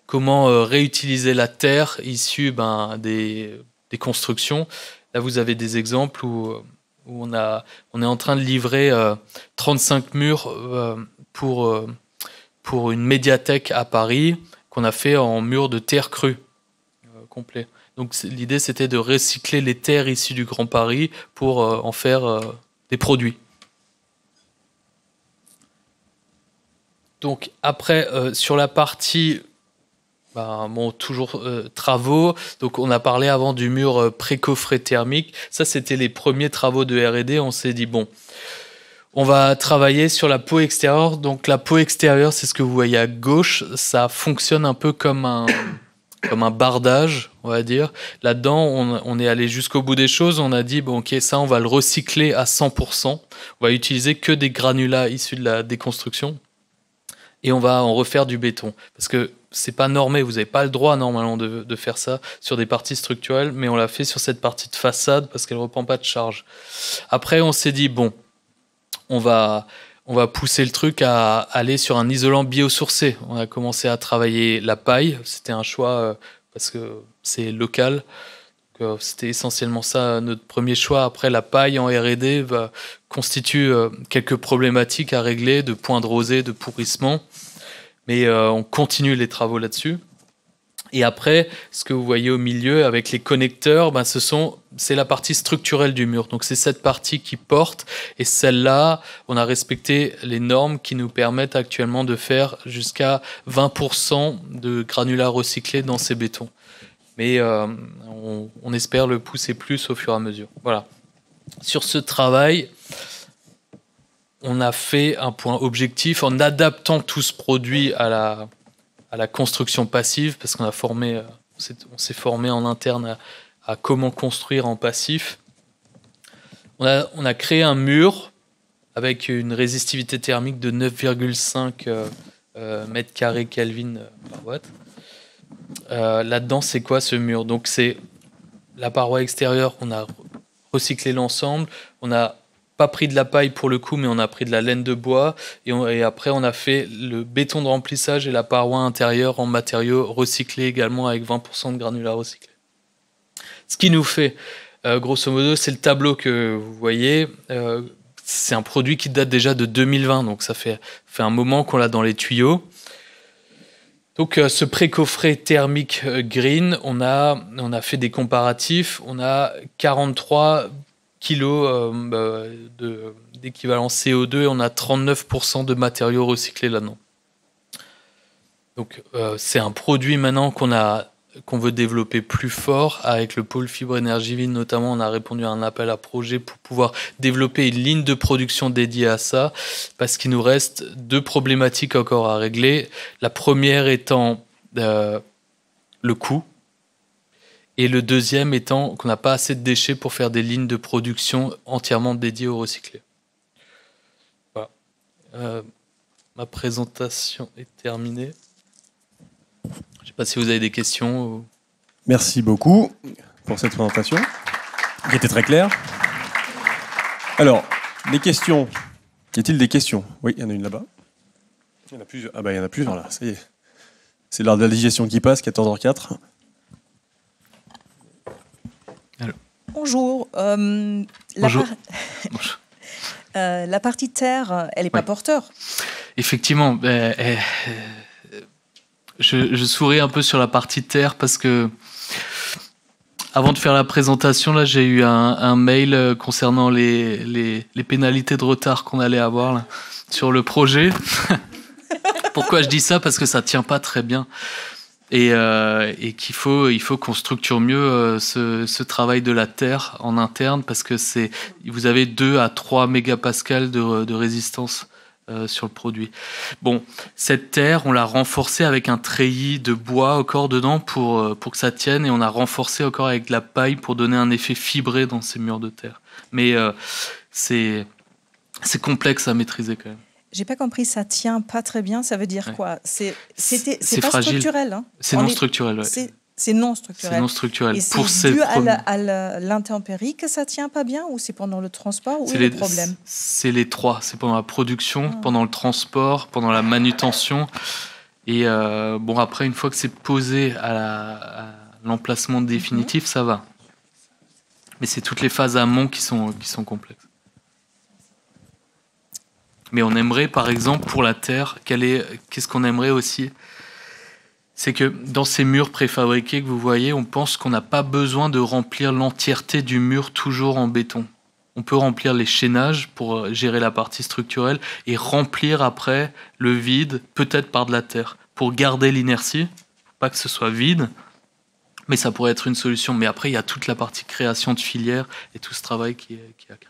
comment réutiliser la terre issue des constructions. Là, vous avez des exemples où on est en train de livrer 35 murs pour une médiathèque à Paris qu'on a fait en murs de terre crue complet. Donc l'idée, c'était de recycler les terres issues du Grand Paris pour en faire des produits. Donc après, sur la partie... toujours travaux. Donc, on a parlé avant du mur pré-coffret thermique. Ça, c'était les premiers travaux de R&D. On s'est dit, on va travailler sur la peau extérieure. Donc, la peau extérieure, c'est ce que vous voyez à gauche. Ça fonctionne un peu comme un bardage, on va dire. Là-dedans, on est allé jusqu'au bout des choses. On a dit, OK, ça, on va le recycler à 100%. On va utiliser que des granulats issus de la déconstruction. Et on va en refaire du béton. Parce que c'est pas normé, vous n'avez pas le droit normalement de faire ça sur des parties structurelles, mais on l'a fait sur cette partie de façade parce qu'elle ne reprend pas de charge. Après, on s'est dit, bon, on va pousser le truc à aller sur un isolant biosourcé. On a commencé à travailler la paille, c'était un choix parce que c'est local. C'était essentiellement ça notre premier choix. Après, la paille en R&D constitue quelques problématiques à régler, de points de rosée, de pourrissement. Mais on continue les travaux là-dessus. Et après, ce que vous voyez au milieu avec les connecteurs, c'est la partie structurelle du mur. Donc c'est cette partie qui porte. Et celle-là, on a respecté les normes qui nous permettent actuellement de faire jusqu'à 20% de granulats recyclés dans ces bétons. Mais on espère le pousser plus au fur et à mesure. Voilà. Sur ce travail, on a fait un point objectif en adaptant tout ce produit à la construction passive, parce qu'on on s'est formé en interne à comment construire en passif. On a créé un mur avec une résistivité thermique de 9,5 mètres carrés Kelvin par watt. Là-dedans, c'est quoi ce mur? Donc, c'est la paroi extérieure, on a recyclé l'ensemble, on n'a pas pris de la paille pour le coup, mais on a pris de la laine de bois, et après, on a fait le béton de remplissage et la paroi intérieure en matériaux recyclés également avec 20% de granulats recyclés. Ce qui nous fait, grosso modo, c'est le tableau que vous voyez. C'est un produit qui date déjà de 2020, donc ça fait un moment qu'on l'a dans les tuyaux. Donc ce pré-coffret thermique green, on a fait des comparatifs, on a 43 kilos d'équivalent CO2 et on a 39% de matériaux recyclés là-dedans. Donc c'est un produit maintenant qu'on veut développer plus fort avec le pôle fibre énergie ville notamment. On a répondu à un appel à projet pour pouvoir développer une ligne de production dédiée à ça, parce qu'il nous reste 2 problématiques encore à régler. La première étant le coût, et le deuxième étant qu'on n'a pas assez de déchets pour faire des lignes de production entièrement dédiées au recyclé. Voilà. Ma présentation est terminée. Je ne sais pas si vous avez des questions. Ou... Merci beaucoup pour cette présentation, qui était très claire. Alors, des questions. Y a-t-il des questions? Oui, il y en a une là-bas. Il y en a plusieurs. Ah bah il y en a plusieurs là, ça y est. C'est l'heure de la digestion qui passe, 14h04. Allô. Bonjour. Bonjour. La partie terre, elle n'est pas porteur. Effectivement. Je souris un peu sur la partie terre parce que avant de faire la présentation, là, j'ai eu un mail concernant les pénalités de retard qu'on allait avoir là, sur le projet. Pourquoi je dis ça? Parce que ça tient pas très bien et qu'il faut qu'on structure mieux ce travail de la terre en interne, parce que vous avez 2 à 3 mégapascales de résistance sur le produit. Bon, cette terre, on l'a renforcée avec un treillis de bois encore dedans pour que ça tienne, et on a renforcé encore avec de la paille pour donner un effet fibré dans ces murs de terre. Mais c'est complexe à maîtriser quand même. J'ai pas compris, ça tient pas très bien, ça veut dire quoi? C'est pas fragile. Structurel. Hein? C'est non structurel, ouais. C'est non structurel. C'est non structurel. Et c'est dû à l'intempérie que ça tient pas bien, ou c'est pendant le transport? Où est le problème? C'est les 3. C'est pendant la production, pendant le transport, pendant la manutention. Et bon, après, une fois que c'est posé à l'emplacement définitif, ça va. Mais c'est toutes les phases amont qui sont complexes. Mais on aimerait, par exemple, pour la terre, qu'est-ce qu'on aimerait aussi? C'est que dans ces murs préfabriqués que vous voyez, on pense qu'on n'a pas besoin de remplir l'entièreté du mur toujours en béton. On peut remplir les chaînages pour gérer la partie structurelle et remplir après le vide, peut-être par de la terre, pour garder l'inertie, pas que ce soit vide, mais ça pourrait être une solution. Mais après, il y a toute la partie création de filières et tout ce travail qui a créé.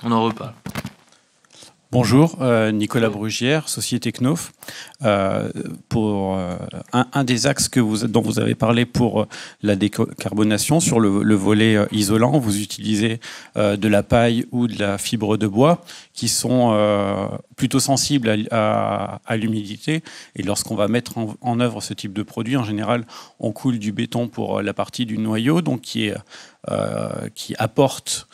On en reparle. Bonjour, Nicolas Brugière, Société Knof. Pour un des axes dont vous avez parlé pour la décarbonation, sur le volet isolant, vous utilisez de la paille ou de la fibre de bois qui sont plutôt sensibles à l'humidité. Et lorsqu'on va mettre en œuvre ce type de produit, en général, on coule du béton pour la partie du noyau, donc qui apporte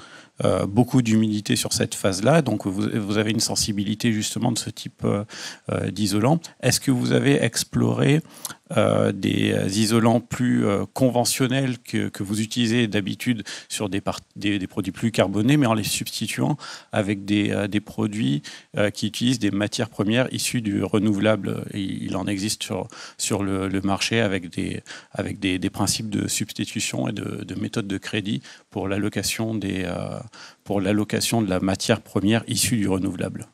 beaucoup d'humidité sur cette phase-là, donc vous avez une sensibilité justement de ce type d'isolant. Est-ce que vous avez exploré des isolants plus conventionnels que vous utilisez d'habitude sur des produits plus carbonés, mais en les substituant avec des produits qui utilisent des matières premières issues du renouvelable? Il en existe sur le marché avec des principes de substitution et de méthodes de crédit pour l'allocation de la matière première issue du renouvelable.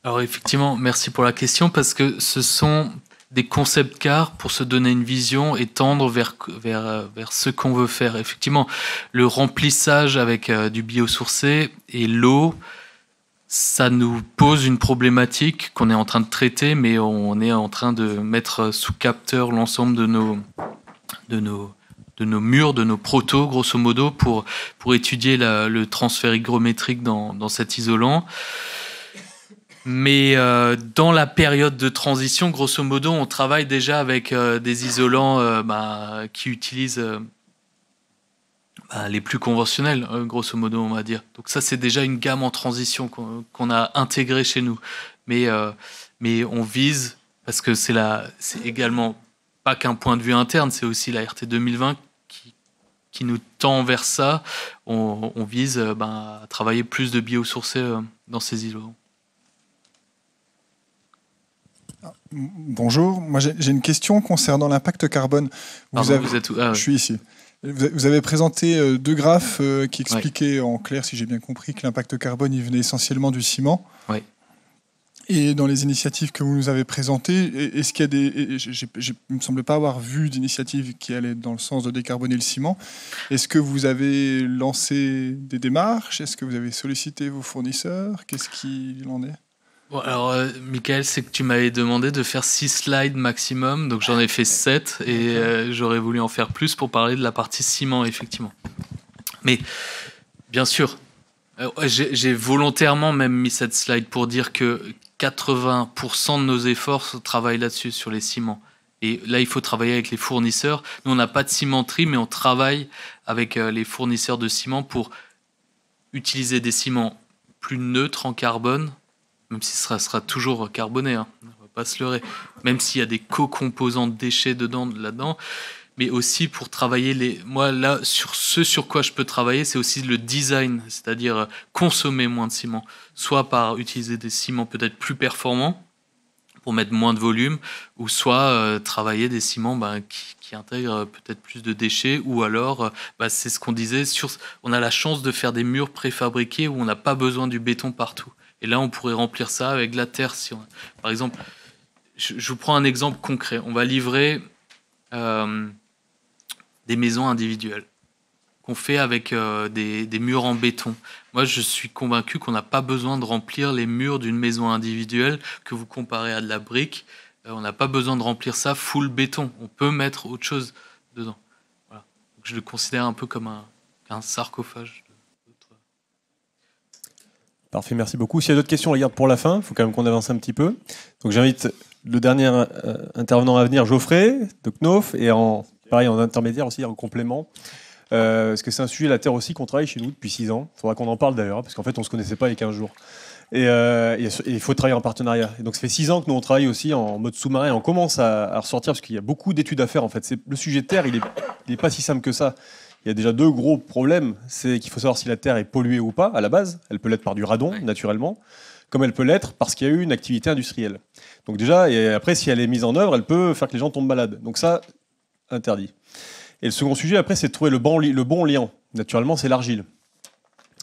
Alors effectivement, merci pour la question, parce que ce sont des concept cars pour se donner une vision et tendre vers ce qu'on veut faire. Effectivement, le remplissage avec du biosourcé et l'eau, ça nous pose une problématique qu'on est en train de traiter, mais on est en train de mettre sous capteur l'ensemble de nos murs, de nos protos, grosso modo, pour étudier le transfert hygrométrique dans cet isolant. Mais dans la période de transition, grosso modo, on travaille déjà avec des isolants qui utilisent les plus conventionnels, grosso modo, on va dire. Donc ça, c'est déjà une gamme en transition qu'on a intégrée chez nous. Mais on vise, parce que c'est également pas qu'un point de vue interne, c'est aussi la RT 2020 qui nous tend vers ça. On vise à travailler plus de biosourcés dans ces isolants. Bonjour, moi j'ai une question concernant l'impact carbone. Je suis ici. Vous avez présenté deux graphes qui expliquaient en clair, si j'ai bien compris, que l'impact carbone il venait essentiellement du ciment. Oui. Et dans les initiatives que vous nous avez présentées, est-ce qu'il y a il ne me semble pas avoir vu d'initiatives qui allaient dans le sens de décarboner le ciment. Est-ce que vous avez lancé des démarches? Est-ce que vous avez sollicité vos fournisseurs? Qu'est-ce qu'il en est? Bon, alors, Michael, c'est que tu m'avais demandé de faire 6 slides maximum, donc j'en ai fait 7, et j'aurais voulu en faire plus pour parler de la partie ciment, effectivement. Mais, bien sûr, j'ai volontairement même mis cette slide pour dire que 80% de nos efforts travaillent là-dessus, sur les ciments. Et là, il faut travailler avec les fournisseurs. Nous, on n'a pas de cimenterie, mais on travaille avec les fournisseurs de ciment pour utiliser des ciments plus neutres en carbone, même si ça sera toujours carboné, hein. On ne va pas se leurrer, même s'il y a des co-composants de déchets là-dedans, mais aussi pour travailler moi, là, sur quoi je peux travailler, c'est aussi le design, c'est-à-dire consommer moins de ciment, soit par utiliser des ciments peut-être plus performants, pour mettre moins de volume, ou soit travailler des ciments qui intègrent peut-être plus de déchets, ou alors, c'est ce qu'on disait, on a la chance de faire des murs préfabriqués où on n'a pas besoin du béton partout. Et là, on pourrait remplir ça avec de la terre. Par exemple, je vous prends un exemple concret. On va livrer des maisons individuelles qu'on fait avec des murs en béton. Moi, je suis convaincu qu'on n'a pas besoin de remplir les murs d'une maison individuelle que vous comparez à de la brique. On n'a pas besoin de remplir ça full béton. On peut mettre autre chose dedans. Voilà. Donc, je le considère un peu comme un sarcophage. Parfait, merci beaucoup. S'il y a d'autres questions, regarde pour la fin. Il faut quand même qu'on avance un petit peu. Donc j'invite le dernier intervenant à venir, Geoffrey, de Knof, et pareil en intermédiaire aussi, en complément. Parce que c'est un sujet, la terre aussi, qu'on travaille chez nous depuis 6 ans. Il faudra qu'on en parle d'ailleurs, parce qu'en fait, on ne se connaissait pas il y a 15 jours. Et il faut travailler en partenariat. Et donc ça fait 6 ans que nous, on travaille aussi en mode sous-marin. On commence à ressortir, parce qu'il y a beaucoup d'études à faire. En fait, le sujet de terre, il n'est pas si simple que ça. Il y a déjà 2 gros problèmes. C'est qu'il faut savoir si la terre est polluée ou pas, à la base. Elle peut l'être par du radon, naturellement, comme elle peut l'être parce qu'il y a eu une activité industrielle. Donc déjà, et après, si elle est mise en œuvre, elle peut faire que les gens tombent malades. Donc ça, interdit. Et le second sujet, après, c'est de trouver le bon liant. Naturellement, c'est l'argile.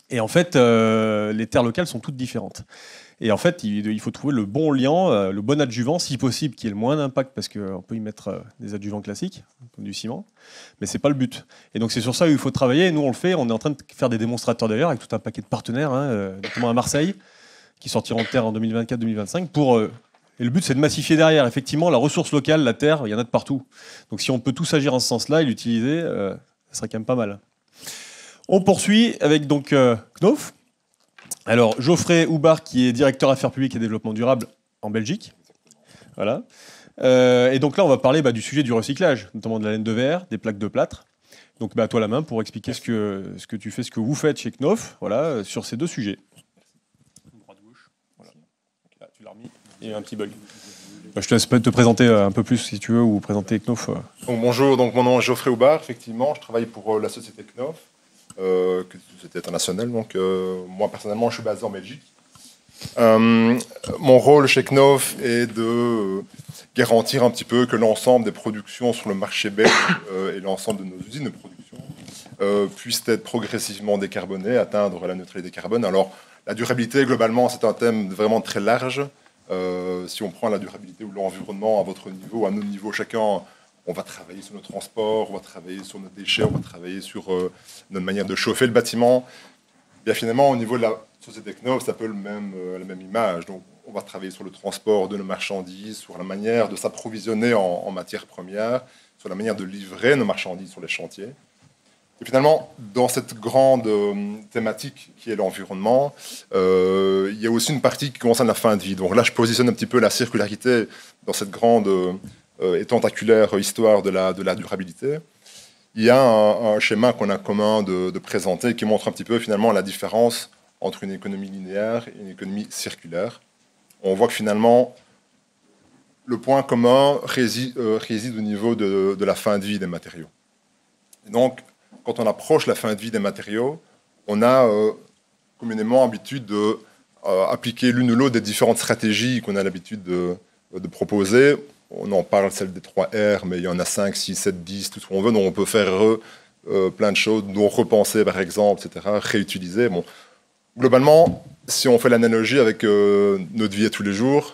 Et en fait, les terres locales sont toutes différentes. Et en fait, il faut trouver le bon liant, le bon adjuvant, si possible, qui ait le moins d'impact, parce qu'on peut y mettre des adjuvants classiques, comme du ciment, mais c'est pas le but. Et donc c'est sur ça où il faut travailler, et nous on le fait, on est en train de faire des démonstrateurs d'ailleurs, avec tout un paquet de partenaires, notamment à Marseille, qui sortiront de terre en 2024-2025 et le but, c'est de massifier derrière. Effectivement, la ressource locale, la terre, il y en a de partout. Donc si on peut tous agir en ce sens-là et l'utiliser, ça serait quand même pas mal. On poursuit avec donc Knof. Alors, Geoffrey Houbard, qui est directeur affaires publiques et développement durable en Belgique. Voilà. Et donc là, on va parler du sujet du recyclage, notamment de la laine de verre, des plaques de plâtre. Donc, à toi la main pour expliquer ce que tu fais, ce que vous faites chez Knof, voilà, sur ces deux sujets. Droite-gauche. Voilà. Là, tu l'as remis. Il y a eu un petit bug. Je te laisse te présenter un peu plus, si tu veux, ou présenter Knof. Donc, bonjour, donc, mon nom est Geoffrey Houbard, effectivement. Je travaille pour la société Knof, qui est une société internationale. Donc, moi, personnellement, je suis basé en Belgique. Mon rôle chez Knof est de garantir un petit peu que l'ensemble des productions sur le marché belge et l'ensemble de nos usines de production puissent être progressivement décarbonées, atteindre la neutralité carbone. Alors, la durabilité, globalement, c'est un thème vraiment très large. Si on prend la durabilité ou l'environnement à votre niveau, à nos niveaux, chacun, on va travailler sur nos transports, on va travailler sur nos déchets, on va travailler sur notre manière de chauffer le bâtiment. Bien finalement, au niveau de la société Knof, c'est un peu la même image. Donc, on va travailler sur le transport de nos marchandises, sur la manière de s'approvisionner en matières premières, sur la manière de livrer nos marchandises sur les chantiers. Et finalement, dans cette grande thématique qui est l'environnement, il y a aussi une partie qui concerne la fin de vie. Donc là, je positionne un petit peu la circularité dans cette grande et tentaculaire histoire de la durabilité. Il y a un schéma qu'on a commun de présenter qui montre un petit peu finalement la différence entre une économie linéaire et une économie circulaire. On voit que finalement, le point commun réside au niveau de la fin de vie des matériaux. Et donc, quand on approche la fin de vie des matériaux, on a communément l'habitude d'appliquer l'une ou l'autre des différentes stratégies qu'on a l'habitude de proposer. On en parle, celle des 3 R, mais il y en a 5, 6, 7, 10, tout ce qu'on veut. Donc on peut faire plein de choses, dont repenser par exemple, etc., réutiliser. Bon. Globalement, si on fait l'analogie avec notre vie à tous les jours,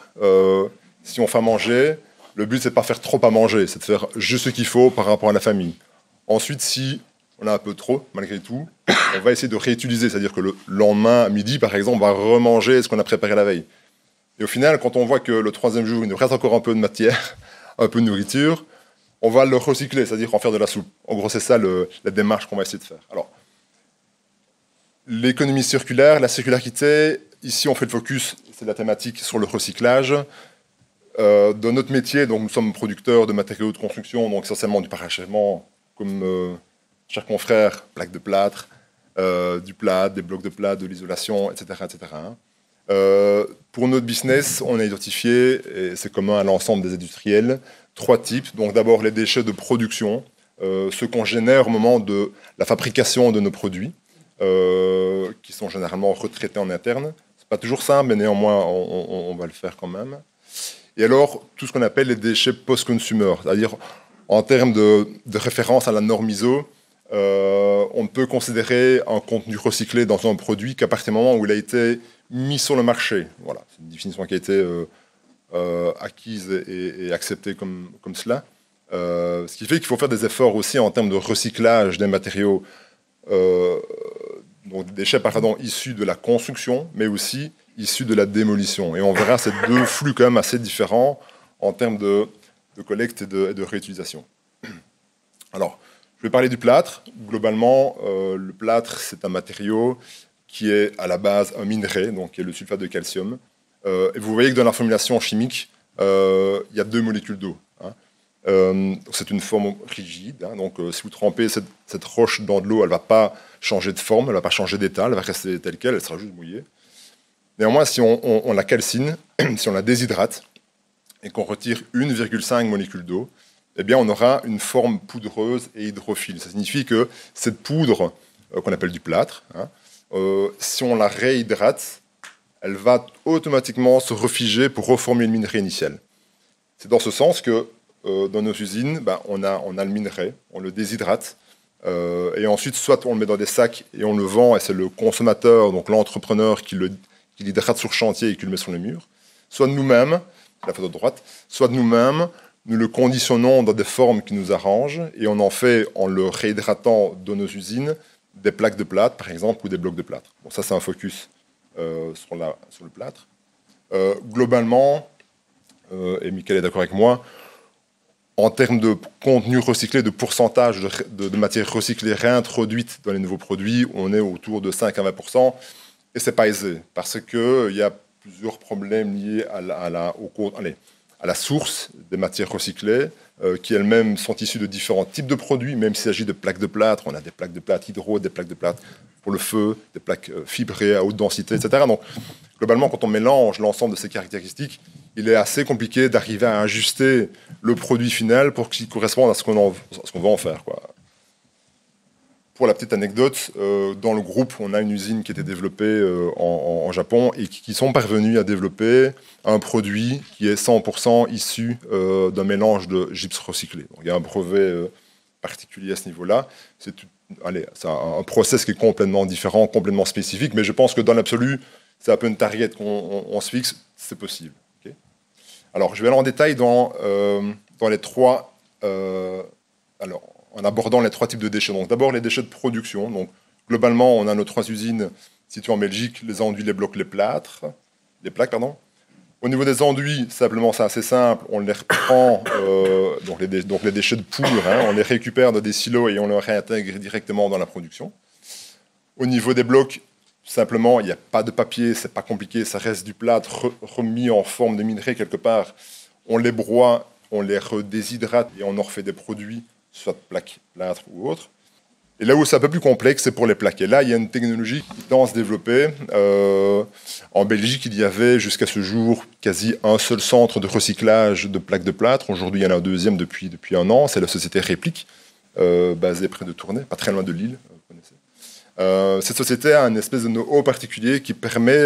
si on fait à manger, le but c'est de ne pas faire trop à manger, c'est de faire juste ce qu'il faut par rapport à la famille. Ensuite, si on a un peu trop, malgré tout, on va essayer de réutiliser, c'est-à-dire que le lendemain, à midi par exemple, on va remanger ce qu'on a préparé la veille. Et au final, quand on voit que le 3e jour, il nous reste encore un peu de matière, un peu de nourriture, on va le recycler, c'est-à-dire en faire de la soupe. En gros, c'est ça la démarche qu'on va essayer de faire. Alors, l'économie circulaire, la circularité, ici on fait le focus, c'est la thématique sur le recyclage. Dans notre métier, donc, nous sommes producteurs de matériaux de construction, donc essentiellement du parachèvement, comme chers confrères, plaques de plâtre, du plâtre, des blocs de plâtre, de l'isolation, etc. etc. Pour notre business, on a identifié, et c'est commun à l'ensemble des industriels, 3 types. Donc d'abord les déchets de production, ceux qu'on génère au moment de la fabrication de nos produits, qui sont généralement retraités en interne. C'est pas toujours simple, mais néanmoins on va le faire quand même. Et alors tout ce qu'on appelle les déchets post-consumer, c'est-à-dire en termes de référence à la norme ISO, on ne peut considérer un contenu recyclé dans un produit qu'à partir du moment où il a été mis sur le marché. Voilà, c'est une définition qui a été acquise et acceptée comme cela. Ce qui fait qu'il faut faire des efforts aussi en termes de recyclage des matériaux, donc des déchets issus de la construction, mais aussi issus de la démolition. Et on verra ces 2 flux quand même assez différents en termes de collecte et de réutilisation. Alors, je vais parler du plâtre. Globalement, le plâtre, c'est un matériau qui est à la base un minerai, donc qui est le sulfate de calcium. Et vous voyez que dans la formulation chimique, il y a 2 molécules d'eau. Hein. C'est une forme rigide. Hein, donc, si vous trempez cette roche dans de l'eau, elle ne va pas changer de forme, elle ne va pas changer d'état, elle va rester telle qu'elle, elle sera juste mouillée. Néanmoins, si on la calcine, si on la déshydrate, et qu'on retire 1,5 molécule d'eau, eh bien, on aura une forme poudreuse et hydrophile. Ça signifie que cette poudre, qu'on appelle du plâtre, hein, si on la réhydrate, elle va automatiquement se refiger pour reformer le minerai initial. C'est dans ce sens que dans nos usines, on a le minerai, on le déshydrate, et ensuite, soit on le met dans des sacs et on le vend, et c'est le consommateur, donc l'entrepreneur, qui l'hydrate sur chantier et qui le met sur le mur, soit nous-mêmes, la photo de droite, soit nous-mêmes, nous le conditionnons dans des formes qui nous arrangent, et on en fait, en le réhydratant dans nos usines, des plaques de plâtre, par exemple, ou des blocs de plâtre. Bon, ça, c'est un focus sur le plâtre. Globalement, et Michael est d'accord avec moi, en termes de contenu recyclé, de pourcentage de matière recyclée réintroduite dans les nouveaux produits, on est autour de 5 à 20%. Et ce n'est pas aisé, parce qu'il y a plusieurs problèmes liés à la source des matières recyclées, qui elles-mêmes sont issues de différents types de produits, même s'il s'agit de plaques de plâtre. On a des plaques de plâtre hydro, des plaques de plâtre pour le feu, des plaques fibrées à haute densité, etc. Donc, globalement, quand on mélange l'ensemble de ces caractéristiques, il est assez compliqué d'arriver à ajuster le produit final pour qu'il corresponde à ce qu'on va en faire, quoi. Pour la petite anecdote, dans le groupe, on a une usine qui a été développée en Japon et qui sont parvenus à développer un produit qui est 100% issu d'un mélange de gypse recyclé. Donc, il y a un brevet particulier à ce niveau-là. C'est un process qui est complètement différent, complètement spécifique, mais je pense que dans l'absolu, c'est un peu une target qu'on se fixe, c'est possible. Okay. Alors, je vais aller en détail dans les trois... en abordant les trois types de déchets. Donc, d'abord, les déchets de production. Donc, globalement, on a nos 3 usines situées en Belgique, les enduits, les blocs, les plaques. Au niveau des enduits, simplement, c'est assez simple. On les reprend, donc les déchets de poudre, on les récupère dans des silos et on les réintègre directement dans la production. Au niveau des blocs, simplement, il n'y a pas de papier, c'est pas compliqué, ça reste du plâtre remis en forme de minerai quelque part. On les broie, on les redéshydrate et on en refait des produits, soit plaques, plâtre ou autre. Et là où c'est un peu plus complexe, c'est pour les plaques. Et là, il y a une technologie qui tend à se développer. En Belgique, il y avait jusqu'à ce jour quasi un seul centre de recyclage de plaques de plâtre. Aujourd'hui, il y en a un deuxième depuis 1 an. C'est la société Réplique, basée près de Tournai, pas très loin de Lille. Vous connaissez. Cette société a une espèce de know-how particulier qui permet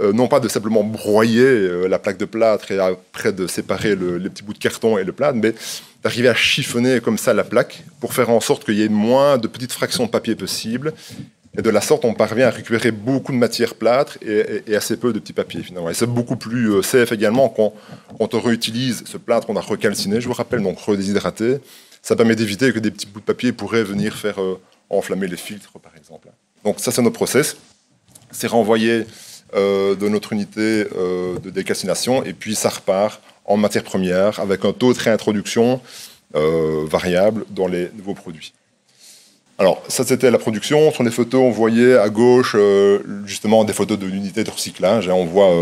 non pas de simplement broyer la plaque de plâtre et après de séparer les petits bouts de carton et le plâtre, mais d'arriver à chiffonner comme ça la plaque pour faire en sorte qu'il y ait moins de petites fractions de papier possibles. Et de la sorte, on parvient à récupérer beaucoup de matière plâtre et assez peu de petits papiers, finalement. Et c'est beaucoup plus safe également quand on réutilise ce plâtre qu'on a recalciné, je vous rappelle, donc redéshydraté. Ça permet d'éviter que des petits bouts de papier pourraient venir faire enflammer les filtres, par exemple. Donc ça, c'est notre process. C'est renvoyé de notre unité de décalcination et puis ça repart en matière première avec un taux de réintroduction variable dans les nouveaux produits. Alors ça c'était la production. Sur les photos on voyait à gauche justement des photos de l'unité de recyclage. On voit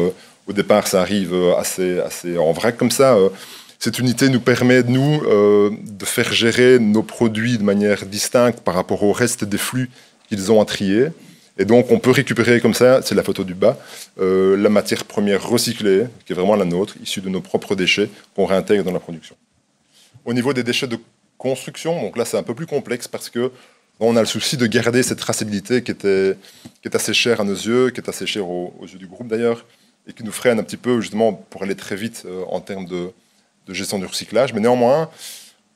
au départ ça arrive assez en vrac comme ça. Cette unité nous permet de faire gérer nos produits de manière distincte par rapport au reste des flux qu'ils ont à trier. Et donc, on peut récupérer comme ça, c'est la photo du bas, la matière première recyclée, qui est vraiment la nôtre, issue de nos propres déchets, qu'on réintègre dans la production. Au niveau des déchets de construction, donc là, c'est un peu plus complexe parce que on a le souci de garder cette traçabilité qui est assez chère à nos yeux, qui est assez chère aux yeux du groupe d'ailleurs, et qui nous freine un petit peu, justement, pour aller très vite en termes de gestion du recyclage. Mais néanmoins,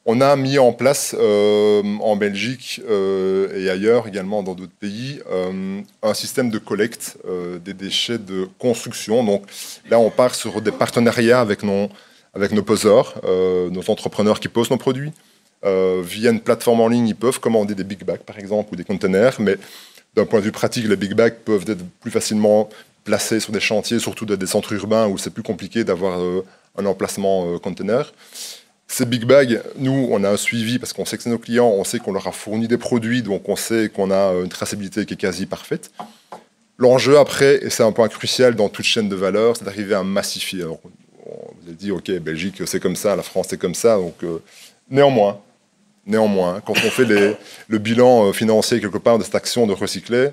on a mis en place en Belgique et ailleurs, également dans d'autres pays, un système de collecte des déchets de construction. Donc là, on part sur des partenariats avec nos poseurs, nos entrepreneurs qui posent nos produits. Via une plateforme en ligne, ils peuvent commander des big bags, par exemple, ou des containers. Mais d'un point de vue pratique, les big bags peuvent être plus facilement placés sur des chantiers, surtout dans des centres urbains où c'est plus compliqué d'avoir un emplacement container. Ces big bags, nous, on a un suivi parce qu'on sait que c'est nos clients, on sait qu'on leur a fourni des produits, donc on sait qu'on a une traçabilité qui est quasi parfaite. L'enjeu après, et c'est un point crucial dans toute chaîne de valeur, c'est d'arriver à massifier. Alors, on vous a dit, ok, Belgique, c'est comme ça, la France, c'est comme ça. Donc, néanmoins, quand on fait le bilan financier quelque part de cette action de recycler,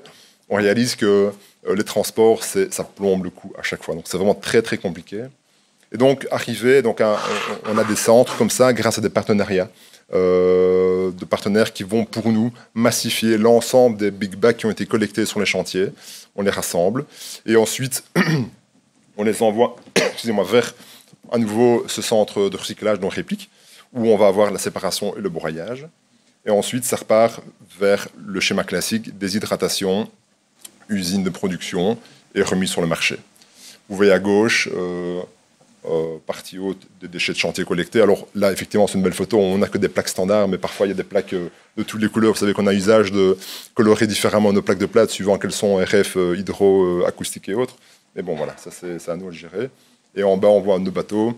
on réalise que les transports, ça plombe le coût à chaque fois. Donc, c'est vraiment très, très compliqué. Et donc, on a des centres comme ça grâce à des partenariats, de partenaires qui vont pour nous massifier l'ensemble des big bags qui ont été collectés sur les chantiers. On les rassemble et ensuite, on les envoie vers à nouveau ce centre de recyclage, donc Réplique, où on va avoir la séparation et le broyage. Et ensuite, ça repart vers le schéma classique, déshydratation, usine de production et remise sur le marché. Vous voyez à gauche partie haute des déchets de chantier collectés. Alors là, effectivement, c'est une belle photo. On n'a que des plaques standards, mais parfois, il y a des plaques de toutes les couleurs. Vous savez qu'on a usage de colorer différemment nos plaques de plâtre suivant qu'elles sont RF, hydro, acoustiques et autres. Mais bon, voilà, ça, c'est à nous de le gérer. Et en bas, on voit nos bateaux,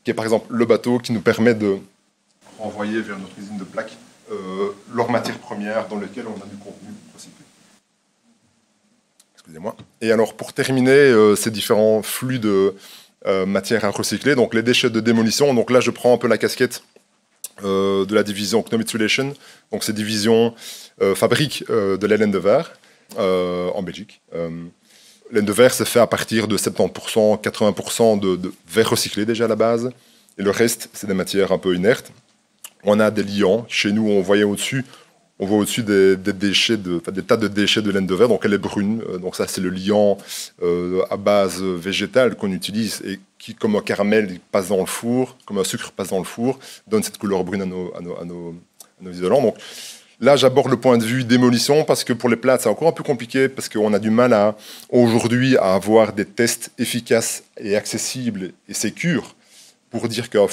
qui est par exemple le bateau qui nous permet de renvoyer vers notre usine de plaques leurs matières premières dans lesquelles on a du contenu recyclé. Excusez-moi. Et alors, pour terminer ces différents flux de matières à recycler, donc les déchets de démolition, donc là, je prends un peu la casquette de la division Knowitsulation, donc ces divisions fabriquent de la laine de verre en Belgique. Laine de verre, c'est fait à partir de 70%, 80% de verre recyclé déjà à la base, et le reste, c'est des matières un peu inertes. On a des liants. Chez nous, on voit au-dessus des déchets, des tas de déchets de laine de verre. Donc elle est brune. Donc ça, c'est le liant à base végétale qu'on utilise et qui, comme un caramel, passe dans le four, comme un sucre passe dans le four, donne cette couleur brune à nos isolants. Donc là, j'aborde le point de vue démolition parce que pour les plâtres, c'est encore un peu compliqué parce qu'on a du mal aujourd'hui à avoir des tests efficaces et accessibles et sécures pour dire qu'un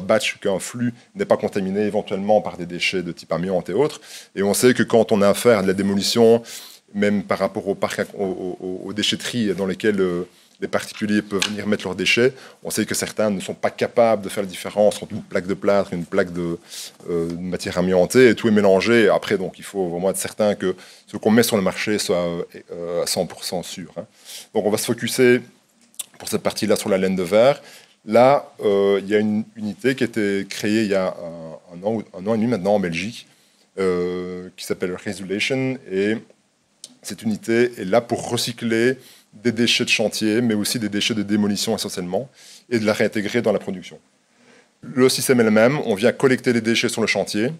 batch, qu'un flux n'est pas contaminé éventuellement par des déchets de type amiante et autres. Et on sait que quand on a affaire à de la démolition, même par rapport aux déchetteries dans lesquelles les particuliers peuvent venir mettre leurs déchets, on sait que certains ne sont pas capables de faire la différence entre une plaque de plâtre et une plaque de matière amiantée, et tout est mélangé. Après, donc, il faut vraiment être certain que ce qu'on met sur le marché soit à 100% sûr. Donc on va se focuser pour cette partie-là sur la laine de verre. Là, il y a une unité qui a été créée il y a un an et demi maintenant en Belgique, qui s'appelle Resulation, et cette unité est là pour recycler des déchets de chantier, mais aussi des déchets de démolition essentiellement, et de la réintégrer dans la production. Le système est le même, on vient collecter les déchets sur le chantier,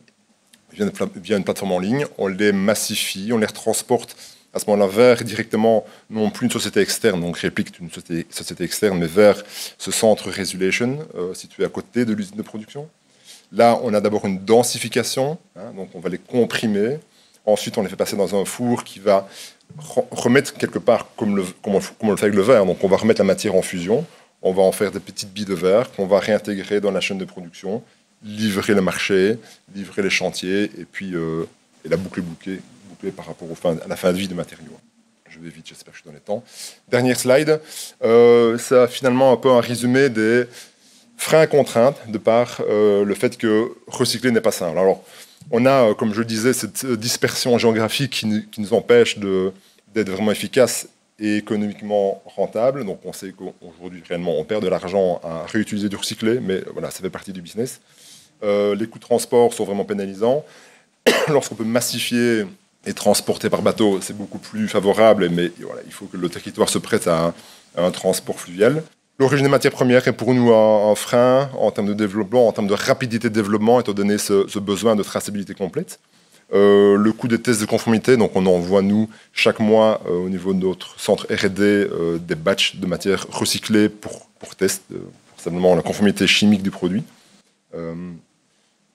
via une plateforme en ligne, on les massifie, on les retransporte à ce moment-là vers directement, non plus une société externe, donc réplique une société externe, mais vers ce centre Resulation, situé à côté de l'usine de production. Là, on a d'abord une densification, donc on va les comprimer. Ensuite, on les fait passer dans un four qui va remettre quelque part, comme on le fait avec le verre. Donc on va remettre la matière en fusion, on va en faire des petites billes de verre qu'on va réintégrer dans la chaîne de production, livrer le marché, livrer les chantiers, et puis et la boucle est bouclée par rapport à la fin de vie des matériaux. Je vais vite, j'espère que je suis dans les temps. Dernière slide, ça a finalement un peu un résumé des freins et contraintes de par le fait que recycler n'est pas simple. Alors, on a, comme je le disais, cette dispersion géographique qui nous empêche d'être vraiment efficace et économiquement rentable. Donc on sait qu'aujourd'hui, réellement, on perd de l'argent à réutiliser du recyclé, mais voilà, ça fait partie du business. Les coûts de transport sont vraiment pénalisants. Lorsqu'on peut massifier et transporter par bateau, c'est beaucoup plus favorable, mais voilà, il faut que le territoire se prête à un transport fluvial. L'origine des matières premières est pour nous un frein en termes de développement, en termes de rapidité de développement, étant donné ce besoin de traçabilité complète. Le coût des tests de conformité, donc on envoie nous chaque mois au niveau de notre centre R&D des batchs de matières recyclées pour test, pour simplement la conformité chimique du produit.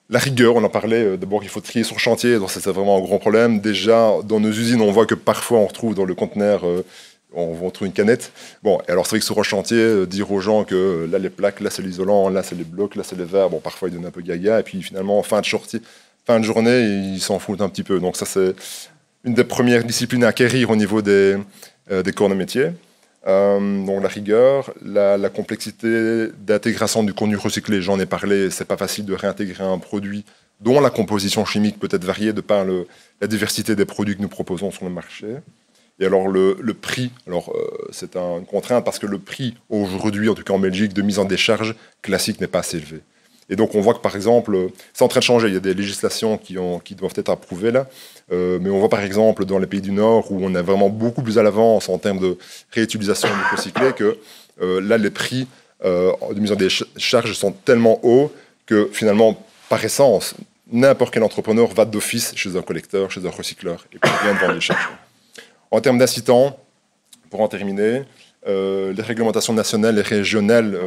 La rigueur, on en parlait, d'abord il faut trier sur chantier, donc c'est vraiment un gros problème. Déjà, dans nos usines, on voit que parfois on retrouve dans le conteneur, on retrouve une canette. Bon, et alors c'est vrai que sur un chantier, dire aux gens que là les plaques, là c'est l'isolant, là c'est les blocs, là c'est les verres, bon parfois ils donnent un peu gaga, et puis finalement, fin de journée, ils s'en foutent un petit peu. Donc ça c'est une des premières disciplines à acquérir au niveau des corps de métier. Donc la rigueur, la complexité d'intégration du contenu recyclé, j'en ai parlé, c'est pas facile de réintégrer un produit dont la composition chimique peut être variée de par la diversité des produits que nous proposons sur le marché. Et alors le prix, c'est une contrainte parce que le prix aujourd'hui, en tout cas en Belgique, de mise en décharge classique n'est pas assez élevé. Et donc on voit que par exemple, c'est en train de changer, il y a des législations qui doivent être approuvées là, mais on voit par exemple dans les pays du Nord où on est vraiment beaucoup plus à l'avance en termes de réutilisation du recyclé que là les prix de mise en décharge sont tellement hauts que finalement par essence, n'importe quel entrepreneur va d'office chez un collecteur, chez un recycleur et puis vient de vendre des charges. En termes d'incitants, pour en terminer, les réglementations nationales et régionales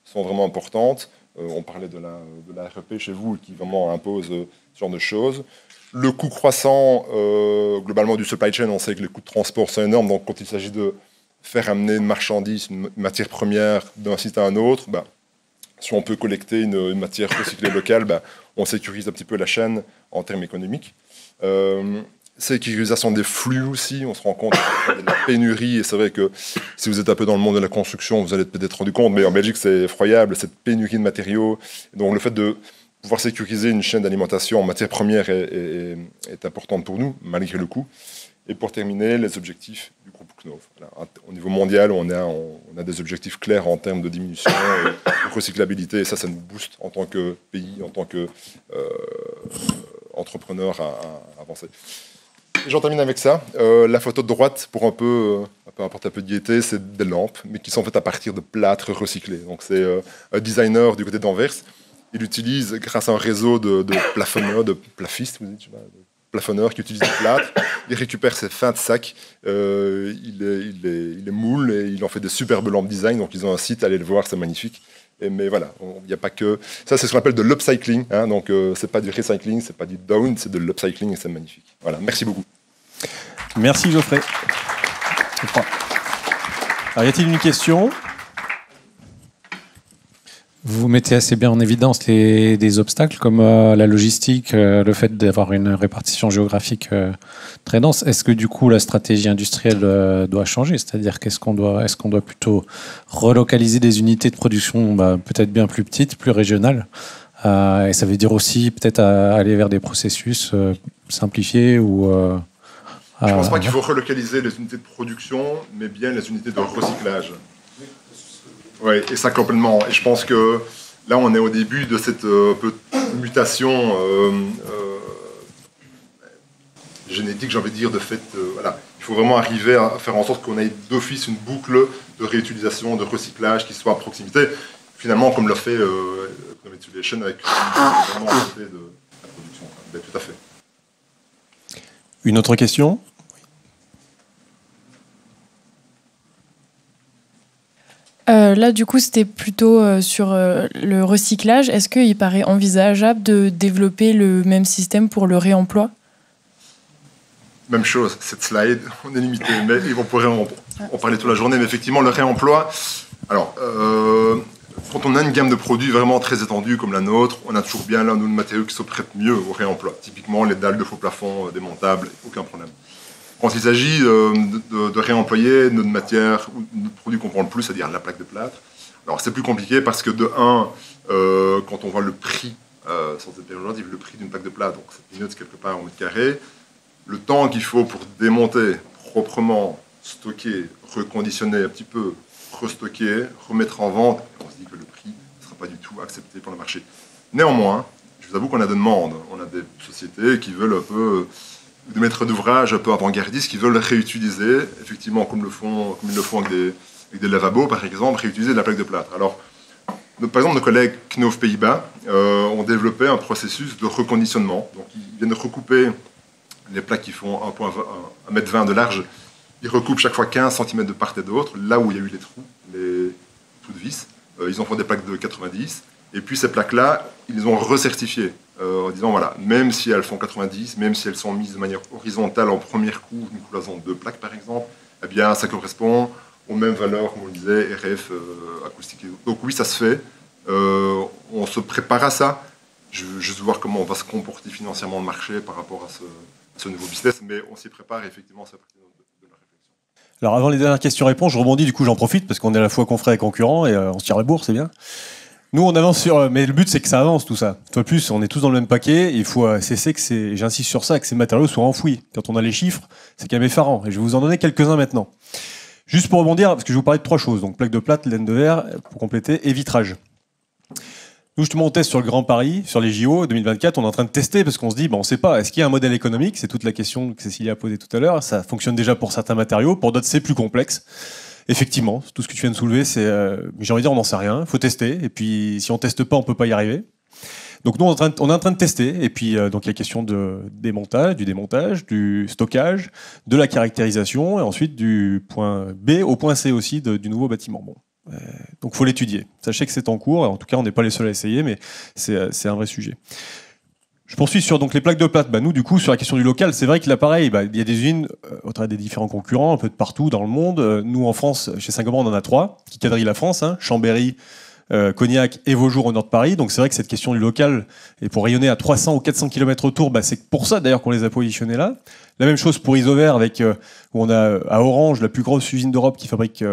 sont vraiment importantes. On parlait de la REP chez vous qui vraiment impose ce genre de choses. Le coût croissant globalement du supply chain, on sait que les coûts de transport sont énormes, donc quand il s'agit de faire amener une marchandise, une matière première d'un site à un autre, si on peut collecter une matière recyclée locale, on sécurise un petit peu la chaîne en termes économiques. Sécurisation des flux aussi, on se rend compte de la pénurie, et c'est vrai que si vous êtes un peu dans le monde de la construction, vous allez peut-être rendu compte, mais en Belgique c'est effroyable, cette pénurie de matériaux. Donc le fait de pouvoir sécuriser une chaîne d'alimentation en matière première est importante pour nous, malgré le coût. Et pour terminer, les objectifs du groupe Knauf. Voilà. Au niveau mondial, on a des objectifs clairs en termes de diminution et de recyclabilité, et ça nous booste en tant que pays, en tant qu'entrepreneur à avancer. Et j'en termine avec ça. La photo de droite, pour un peu apporter un peu de gaieté, c'est des lampes, mais qui sont faites à partir de plâtre recyclé. Donc c'est un designer du côté d'Anvers. Il utilise, grâce à un réseau de plafonneurs, de plafistes, vous dites, de plafonneurs qui utilisent du plâtre. Il récupère ses fins de sac, il les moule et il en fait des superbes lampes design. Donc ils ont un site, allez le voir, c'est magnifique. Mais voilà, il n'y a pas que... Ça, c'est ce qu'on appelle de l'upcycling. Hein, donc, c'est pas du recycling, c'est pas du down, c'est de l'upcycling et c'est magnifique. Voilà, merci beaucoup. Merci Geoffrey. Alors, y a-t-il une question ? Vous mettez assez bien en évidence des obstacles comme la logistique, le fait d'avoir une répartition géographique très dense. Est-ce que du coup la stratégie industrielle doit changer ? C'est-à-dire est-ce qu'on doit plutôt relocaliser des unités de production peut-être bien plus petites, plus régionales, et ça veut dire aussi peut-être aller vers des processus simplifiés ou... Je ne pense pas qu'il faut relocaliser les unités de production, mais bien les unités de recyclage. Oui, et ça complètement. Et je pense que là, on est au début de cette mutation génétique, j'ai envie de dire, de fait. Voilà. Il faut vraiment arriver à faire en sorte qu'on ait d'office une boucle de réutilisation, de recyclage qui soit à proximité. Finalement, comme l'a fait Innovation avec vraiment à côté de la production. Ben, tout à fait. Une autre question ? Là, du coup, c'était plutôt sur le recyclage. Est-ce qu'il paraît envisageable de développer le même système pour le réemploi ? Même chose, cette slide, on est limité, mais on pourrait en parler toute la journée. Mais effectivement, le réemploi, alors, quand on a une gamme de produits vraiment très étendue comme la nôtre, on a toujours bien l'un ou l'autre matériau qui se prête mieux au réemploi. Typiquement, les dalles de faux plafond démontables, aucun problème. Quand il s'agit de réemployer notre matière ou notre produit qu'on prend le plus, c'est-à-dire la plaque de plâtre, alors c'est plus compliqué parce que de un, quand on voit le prix, sans être péjoratif, le prix d'une plaque de plâtre, donc c'est peanuts quelque part en mètre carré, le temps qu'il faut pour démonter proprement, stocker, reconditionner un petit peu, restocker, remettre en vente, on se dit que le prix ne sera pas du tout accepté pour le marché. Néanmoins, je vous avoue qu'on a des demandes. On a des sociétés qui veulent un peu... des maîtres d'ouvrage un peu avant-gardistes qui veulent réutiliser, effectivement, comme ils le font avec des lavabos, par exemple, réutiliser de la plaque de plâtre. Alors, par exemple, nos collègues Knauf Pays-Bas ont développé un processus de reconditionnement. Donc, ils viennent recouper les plaques qui font 1,20 m de large. Ils recoupent chaque fois 15 cm de part et d'autre, là où il y a eu les trous, les trous de vis. Ils en font des plaques de 90. Et puis, ces plaques-là, ils les ont recertifiées. En disant, voilà, même si elles font 90, même si elles sont mises de manière horizontale en première couche, une cloison de 2 plaques par exemple, eh bien ça correspond aux mêmes valeurs, comme on le disait, RF, acoustique. Donc oui, ça se fait. On se prépare à ça. Je veux juste voir comment on va se comporter financièrement le marché par rapport à ce nouveau business, mais on s'y prépare et effectivement, ça fait partie de la réflexion. Alors avant les dernières questions-réponses, je rebondis, du coup j'en profite parce qu'on est à la fois confrères et concurrents et on se tire la bourre, c'est bien. Nous, on avance sur... Mais le but, c'est que ça avance, tout ça. Toi, plus, on est tous dans le même paquet. Il faut cesser que j'insiste sur ça, que ces matériaux soient enfouis. Quand on a les chiffres, c'est quand même effarant. Et je vais vous en donner quelques-uns maintenant. Juste pour rebondir, parce que je vais vous parler de 3 choses. Donc, plaque de plâtre, laine de verre, pour compléter, et vitrage. Nous, justement, on teste sur le Grand Paris, sur les JO 2024. On est en train de tester parce qu'on se dit, on ne sait pas, est-ce qu'il y a un modèle économique ? C'est toute la question que Cécilia a posée tout à l'heure. Ça fonctionne déjà pour certains matériaux. Pour d'autres, c'est plus complexe. Effectivement, tout ce que tu viens de soulever, c'est, j'ai envie de dire, on n'en sait rien, il faut tester, et puis si on teste pas, on peut pas y arriver. Donc nous, on est en train de tester, et puis donc il y a question du démontage, du stockage, de la caractérisation, et ensuite du point B au point C aussi du nouveau bâtiment. Bon, donc il faut l'étudier. Sachez que c'est en cours, en tout cas on n'est pas les seuls à essayer, mais c'est un vrai sujet. Je poursuis sur donc les plaques de plâtre. Nous, du coup, sur la question du local, c'est vrai que là, pareil, il y a des usines au travers des différents concurrents, un peu de partout dans le monde. Nous, en France, chez Saint-Gobain, on en a 3 qui quadrillent la France, Chambéry, Cognac et Vaujour au nord de Paris. Donc c'est vrai que cette question du local, et pour rayonner à 300 ou 400 km autour, c'est pour ça d'ailleurs qu'on les a positionnés là. La même chose pour Isover, avec où on a à Orange la plus grosse usine d'Europe qui fabrique,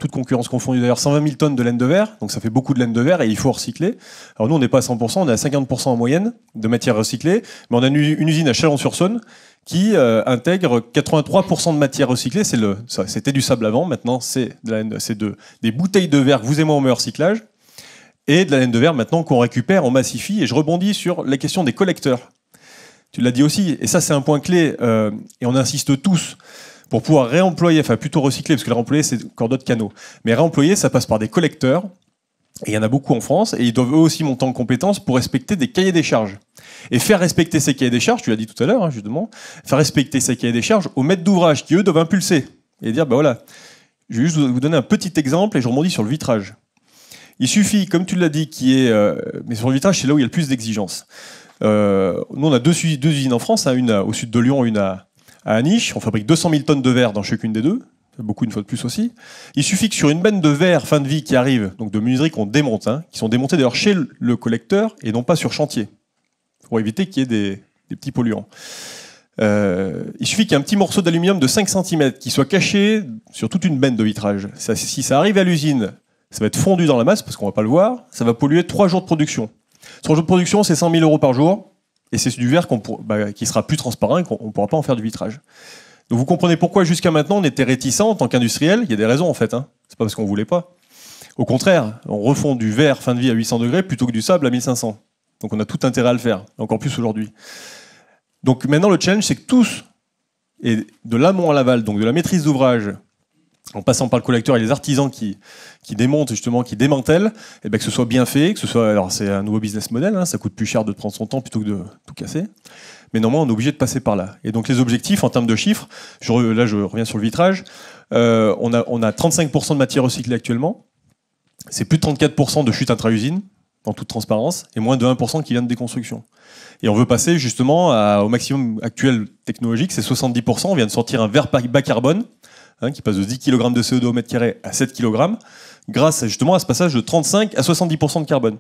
toute concurrence confondue d'ailleurs, 120 000 tonnes de laine de verre. Donc ça fait beaucoup de laine de verre et il faut recycler. Alors nous on n'est pas à 100%, on est à 50% en moyenne de matière recyclée, mais on a une usine à Chalon-sur-Saône qui intègre 83% de matière recyclée. C'était du sable avant, maintenant c'est des bouteilles de verre que vous et moi on met au recyclage, et de la laine de verre maintenant qu'on récupère, on massifie. Et je rebondis sur la question des collecteurs. Tu l'as dit aussi, et ça c'est un point clé, et on insiste tous, pour pouvoir réemployer, enfin plutôt recycler, parce que le réemployer c'est encore d'autres canaux, mais réemployer ça passe par des collecteurs, et il y en a beaucoup en France, et ils doivent eux aussi monter en compétences pour respecter des cahiers des charges. Et faire respecter ces cahiers des charges, tu l'as dit tout à l'heure justement, faire respecter ces cahiers des charges aux maîtres d'ouvrage qui eux doivent impulser, et dire voilà, je vais juste vous donner un petit exemple, et je rebondis sur le vitrage. Il suffit, comme tu l'as dit, mais sur le vitrage, c'est là où il y a le plus d'exigences. Nous, on a deux usines en France, une au sud de Lyon, une à Aniche. On fabrique 200 000 tonnes de verre dans chacune des deux. Beaucoup une fois de plus aussi. Il suffit que sur une benne de verre fin de vie qui arrive, donc de menuiserie qu'on démonte, qui sont démontées d'ailleurs chez le collecteur et non pas sur chantier, pour éviter qu'il y ait des petits polluants. Il suffit qu'il y ait un petit morceau d'aluminium de 5 cm qui soit caché sur toute une benne de vitrage. Si ça arrive à l'usine, ça va être fondu dans la masse parce qu'on va pas le voir. Ça va polluer 3 jours de production. 3 jours de production, c'est 100 000 € par jour. Et c'est du verre qui sera plus transparent et qu'on ne pourra pas en faire du vitrage. Donc vous comprenez pourquoi jusqu'à maintenant on était réticents en tant qu'industriel. Il y a des raisons en fait. C'est pas parce qu'on voulait pas. Au contraire, on refond du verre fin de vie à 800 degrés plutôt que du sable à 1500. Donc on a tout intérêt à le faire. Encore plus aujourd'hui. Donc maintenant le challenge c'est que tous, et de l'amont à l'aval, donc de la maîtrise d'ouvrage, en passant par le collecteur et les artisans qui démontent justement, qui démantèlent, et que ce soit bien fait, que ce soit, alors c'est un nouveau business model, ça coûte plus cher de prendre son temps plutôt que de tout casser, mais normalement on est obligé de passer par là. Et donc les objectifs en termes de chiffres, là je reviens sur le vitrage, on a 35% de matière recyclée actuellement, c'est plus de 34% de chute intra-usine, en toute transparence, et moins de 1% qui vient de déconstruction. Et on veut passer justement au maximum actuel technologique, c'est 70%, on vient de sortir un verre bas carbone, qui passe de 10 kg de CO2 au mètre carré à 7 kg, grâce justement à ce passage de 35 à 70% de carbone.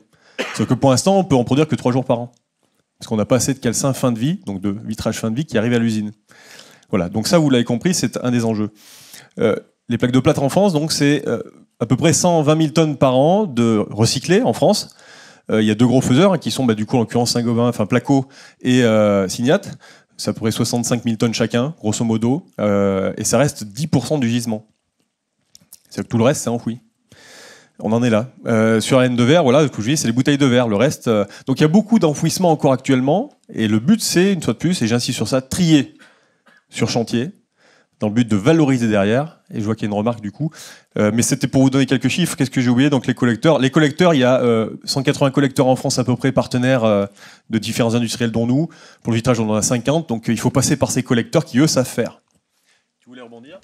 Sauf que pour l'instant, on peut en produire que 3 jours par an. Parce qu'on n'a pas assez de calcin fin de vie, donc de vitrage fin de vie qui arrive à l'usine. Voilà, donc ça, vous l'avez compris, c'est un des enjeux. Les plaques de plâtre en France, donc c'est à peu près 120 000 tonnes par an de recyclés en France. Il y a 2 gros faiseurs qui sont du coup en l'occurrence Saint-Gobain, enfin Placo et Signat. C'est à peu près 65 000 tonnes chacun, grosso modo, et ça reste 10% du gisement. C'est que tout le reste, c'est enfoui. On en est là. Sur la laine de verre, voilà, c'est les bouteilles de verre. Le reste, donc il y a beaucoup d'enfouissement encore actuellement, et le but, c'est, une fois de plus, et j'insiste sur ça, trier sur chantier, dans le but de valoriser derrière. Et je vois qu'il y a une remarque du coup. Mais c'était pour vous donner quelques chiffres. Qu'est-ce que j'ai oublié? Donc les collecteurs. Les collecteurs, il y a 180 collecteurs en France à peu près, partenaires de différents industriels dont nous. Pour le vitrage, on en a 50. Donc il faut passer par ces collecteurs qui, eux, savent faire. Tu voulais rebondir?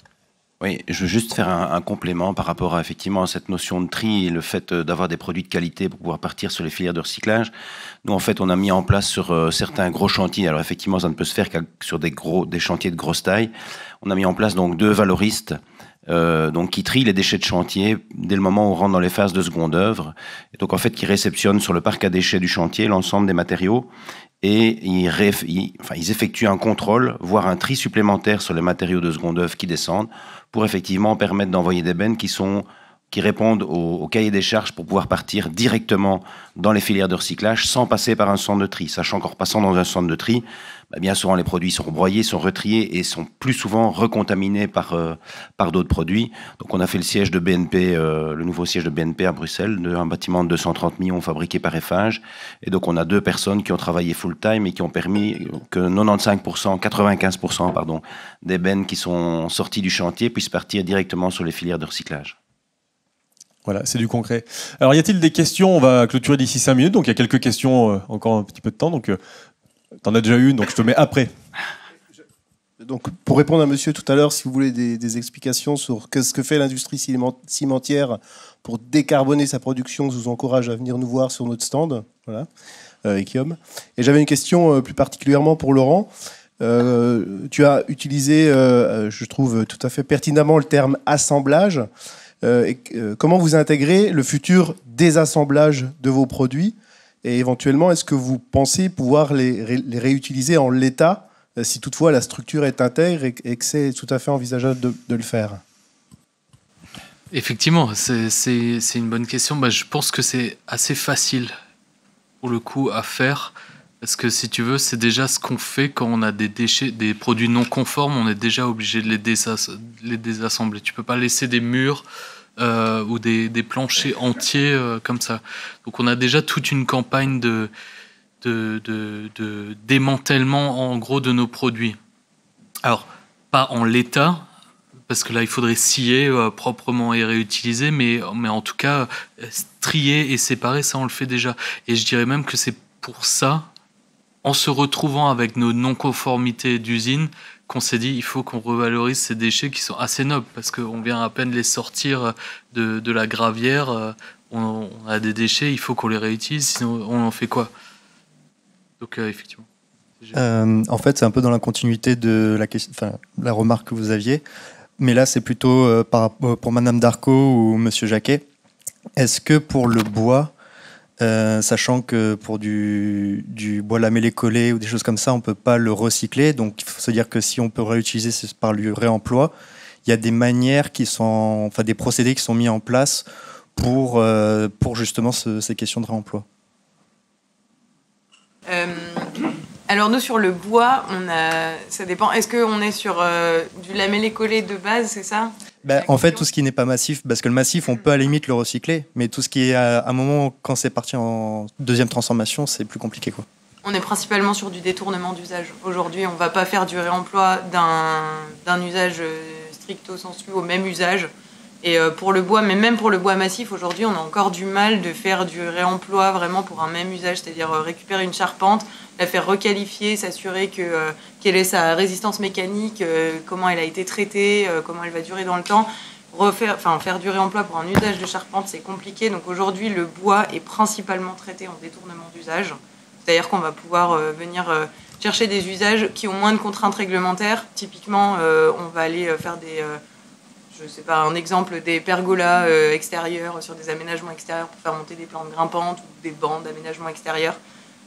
Oui, je veux juste faire un complément par rapport à effectivement à cette notion de tri et le fait d'avoir des produits de qualité pour pouvoir partir sur les filières de recyclage. Nous, en fait, on a mis en place sur certains gros chantiers. Alors effectivement, ça ne peut se faire que sur des chantiers de grosse taille. On a mis en place donc 2 valoristes donc qui trient les déchets de chantier dès le moment où on rentre dans les phases de seconde œuvre. Et donc en fait, qui réceptionnent sur le parc à déchets du chantier l'ensemble des matériaux. Et ils effectuent un contrôle, voire un tri supplémentaire sur les matériaux de seconde œuvre qui descendent, pour effectivement permettre d'envoyer des bennes qui répondent au cahier des charges pour pouvoir partir directement dans les filières de recyclage sans passer par un centre de tri. Sachant qu'en repassant dans un centre de tri, bien souvent les produits sont broyés, sont retriés et sont plus souvent recontaminés par d'autres produits. Donc on a fait le siège de BNP, le nouveau siège de BNP à Bruxelles, un bâtiment de 230 millions fabriqué par Eiffage. Et donc on a 2 personnes qui ont travaillé full-time et qui ont permis que 95% des bennes qui sont sorties du chantier puissent partir directement sur les filières de recyclage. Voilà, c'est du concret. Alors, y a-t-il des questions? On va clôturer d'ici 5 minutes, donc il y a quelques questions, encore un petit peu de temps, donc t'en as déjà une, donc je te mets après. Donc, pour répondre à monsieur tout à l'heure, si vous voulez des explications sur ce que fait l'industrie cimentière pour décarboner sa production, je vous encourage à venir nous voir sur notre stand. Voilà. et Guillaume. Et j'avais une question plus particulièrement pour Laurent. Tu as utilisé, je trouve tout à fait pertinemment, le terme assemblage. Comment vous intégrez le futur désassemblage de vos produits et éventuellement, est-ce que vous pensez pouvoir les réutiliser en l'état si toutefois la structure est intègre et que c'est tout à fait envisageable de le faire? Effectivement, c'est une bonne question. Je pense que c'est assez facile pour le coup à faire. Parce que si tu veux, c'est déjà ce qu'on fait quand on a des déchets, des produits non conformes, on est déjà obligé de les désassembler. Tu peux pas laisser des murs ou des planchers entiers comme ça. Donc on a déjà toute une campagne de démantèlement en gros de nos produits. Alors, pas en l'état, parce que là il faudrait scier proprement et réutiliser, mais en tout cas, trier et séparer, ça on le fait déjà. Et je dirais même que c'est pour ça, en se retrouvant avec nos non-conformités d'usine, qu'on s'est dit il faut qu'on revalorise ces déchets qui sont assez nobles, parce qu'on vient à peine les sortir de la gravière, on a des déchets, il faut qu'on les réutilise, sinon on en fait quoi? Donc effectivement. En fait, c'est un peu dans la continuité de la remarque que vous aviez, mais là c'est plutôt pour Madame Darcos ou Monsieur Jacquet. Est-ce que pour le bois, sachant que pour du bois lamellé collé ou des choses comme ça, on ne peut pas le recycler. Donc, il faut se dire que si on peut réutiliser, c'est par le réemploi. Il y a des manières des procédés qui sont mis en place pour justement ces questions de réemploi. Alors nous, sur le bois, ça dépend. Est-ce qu'on est sur du lamellé collé de base, c'est ça? En fait, tout ce qui n'est pas massif, parce que le massif, on peut à la limite le recycler, mais tout ce qui est à un moment, quand c'est parti en deuxième transformation, c'est plus compliqué, quoi. On est principalement sur du détournement d'usage. Aujourd'hui, on ne va pas faire du réemploi d'un usage stricto sensu au même usage. Et pour le bois, mais même pour le bois massif, aujourd'hui, on a encore du mal de faire du réemploi vraiment pour un même usage, c'est-à-dire récupérer une charpente, la faire requalifier, s'assurer quelle est sa résistance mécanique, comment elle a été traitée, comment elle va durer dans le temps. Faire du réemploi pour un usage de charpente, c'est compliqué. Donc aujourd'hui, le bois est principalement traité en détournement d'usage. C'est-à-dire qu'on va pouvoir venir chercher des usages qui ont moins de contraintes réglementaires. Typiquement, on va aller faire je sais pas, un exemple, des pergolas extérieurs sur des aménagements extérieurs pour faire monter des plantes grimpantes ou des bancs d'aménagement extérieur.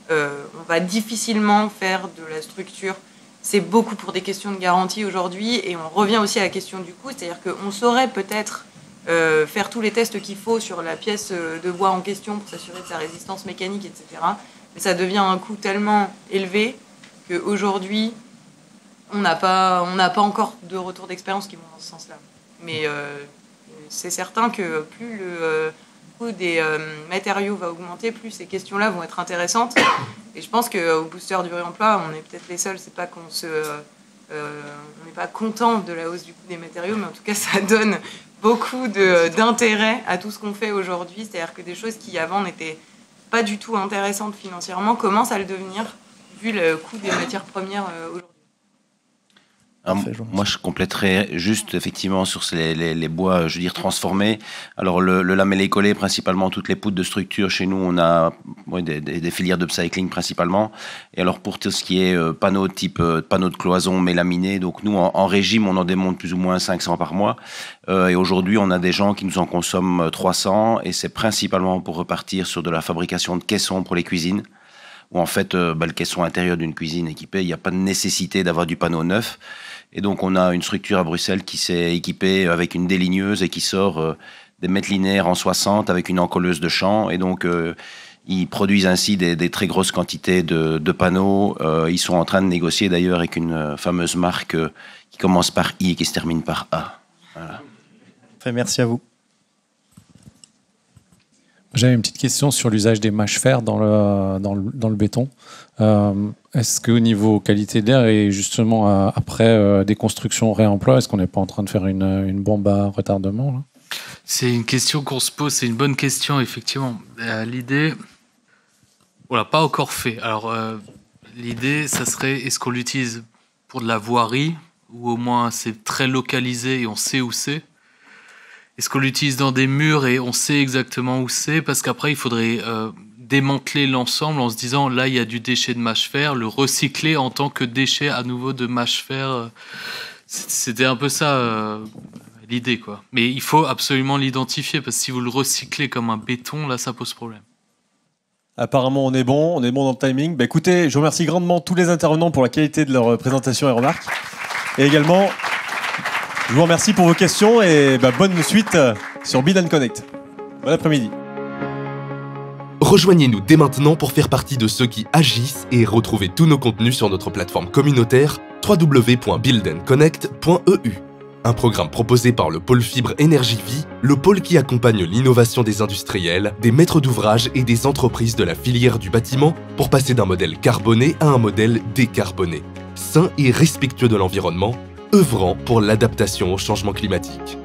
On va difficilement faire de la structure. C'est beaucoup pour des questions de garantie aujourd'hui, et on revient aussi à la question du coût, c'est-à-dire qu'on saurait peut-être faire tous les tests qu'il faut sur la pièce de bois en question pour s'assurer de sa résistance mécanique, etc. Mais ça devient un coût tellement élevé qu'aujourd'hui, on n'a pas encore de retour d'expérience qui vont dans ce sens-là. Mais c'est certain que plus le coût des matériaux va augmenter, plus ces questions-là vont être intéressantes. Et je pense qu'au booster du réemploi, on est peut-être les seuls, c'est pas qu'on n'est pas content de la hausse du coût des matériaux, mais en tout cas, ça donne beaucoup d'intérêt à tout ce qu'on fait aujourd'hui. C'est-à-dire que des choses qui avant n'étaient pas du tout intéressantes financièrement commencent à le devenir, vu le coût des matières premières aujourd'hui. Moi, je compléterais juste effectivement sur les bois, je veux dire, transformés. Alors, le lamellé collé, principalement, toutes les poutres de structure, chez nous, on a des filières de upcycling principalement. Et alors, pour tout ce qui est panneaux type panneaux de cloison mélaminés, donc nous, en régime, on en démonte plus ou moins 500 par mois. Et aujourd'hui, on a des gens qui nous en consomment 300, et c'est principalement pour repartir sur de la fabrication de caissons pour les cuisines, où en fait, le caisson intérieur d'une cuisine équipée, il n'y a pas de nécessité d'avoir du panneau neuf. Et donc, on a une structure à Bruxelles qui s'est équipée avec une déligneuse et qui sort des mètres linéaires en 60 avec une encolleuse de champ. Et donc, ils produisent ainsi des très grosses quantités de panneaux. Ils sont en train de négocier d'ailleurs avec une fameuse marque qui commence par I et qui se termine par A. Voilà. Merci à vous. J'avais une petite question sur l'usage des mâches fer dans le béton. Est-ce qu'au niveau qualité d'air et justement après des constructions réemploi, est-ce qu'on n'est pas en train de faire une bombe à retardement là? C'est une question qu'on se pose, c'est une bonne question effectivement. L'idée, on l'a pas encore fait. Alors l'idée, ça serait, est-ce qu'on l'utilise pour de la voirie, ou au moins c'est très localisé et on sait où c'est? Est-ce qu'on l'utilise dans des murs et on sait exactement où c'est? Parce qu'après, il faudrait démanteler l'ensemble en se disant là il y a du déchet de mâche-fer, le recycler en tant que déchet à nouveau de mâche-fer. C'était un peu ça l'idée, quoi. Mais il faut absolument l'identifier parce que si vous le recyclez comme un béton, là ça pose problème. Apparemment, on est bon dans le timing. Bah, écoutez, je remercie grandement tous les intervenants pour la qualité de leur présentation et remarques. Et également, je vous remercie pour vos questions et bonne suite sur Build & Connect. Bon après-midi. Rejoignez-nous dès maintenant pour faire partie de ceux qui agissent et retrouvez tous nos contenus sur notre plateforme communautaire www.buildandconnect.eu. Un programme proposé par le pôle Fibre Énergie Vie, le pôle qui accompagne l'innovation des industriels, des maîtres d'ouvrage et des entreprises de la filière du bâtiment pour passer d'un modèle carboné à un modèle décarboné, sain et respectueux de l'environnement, œuvrant pour l'adaptation au changement climatique.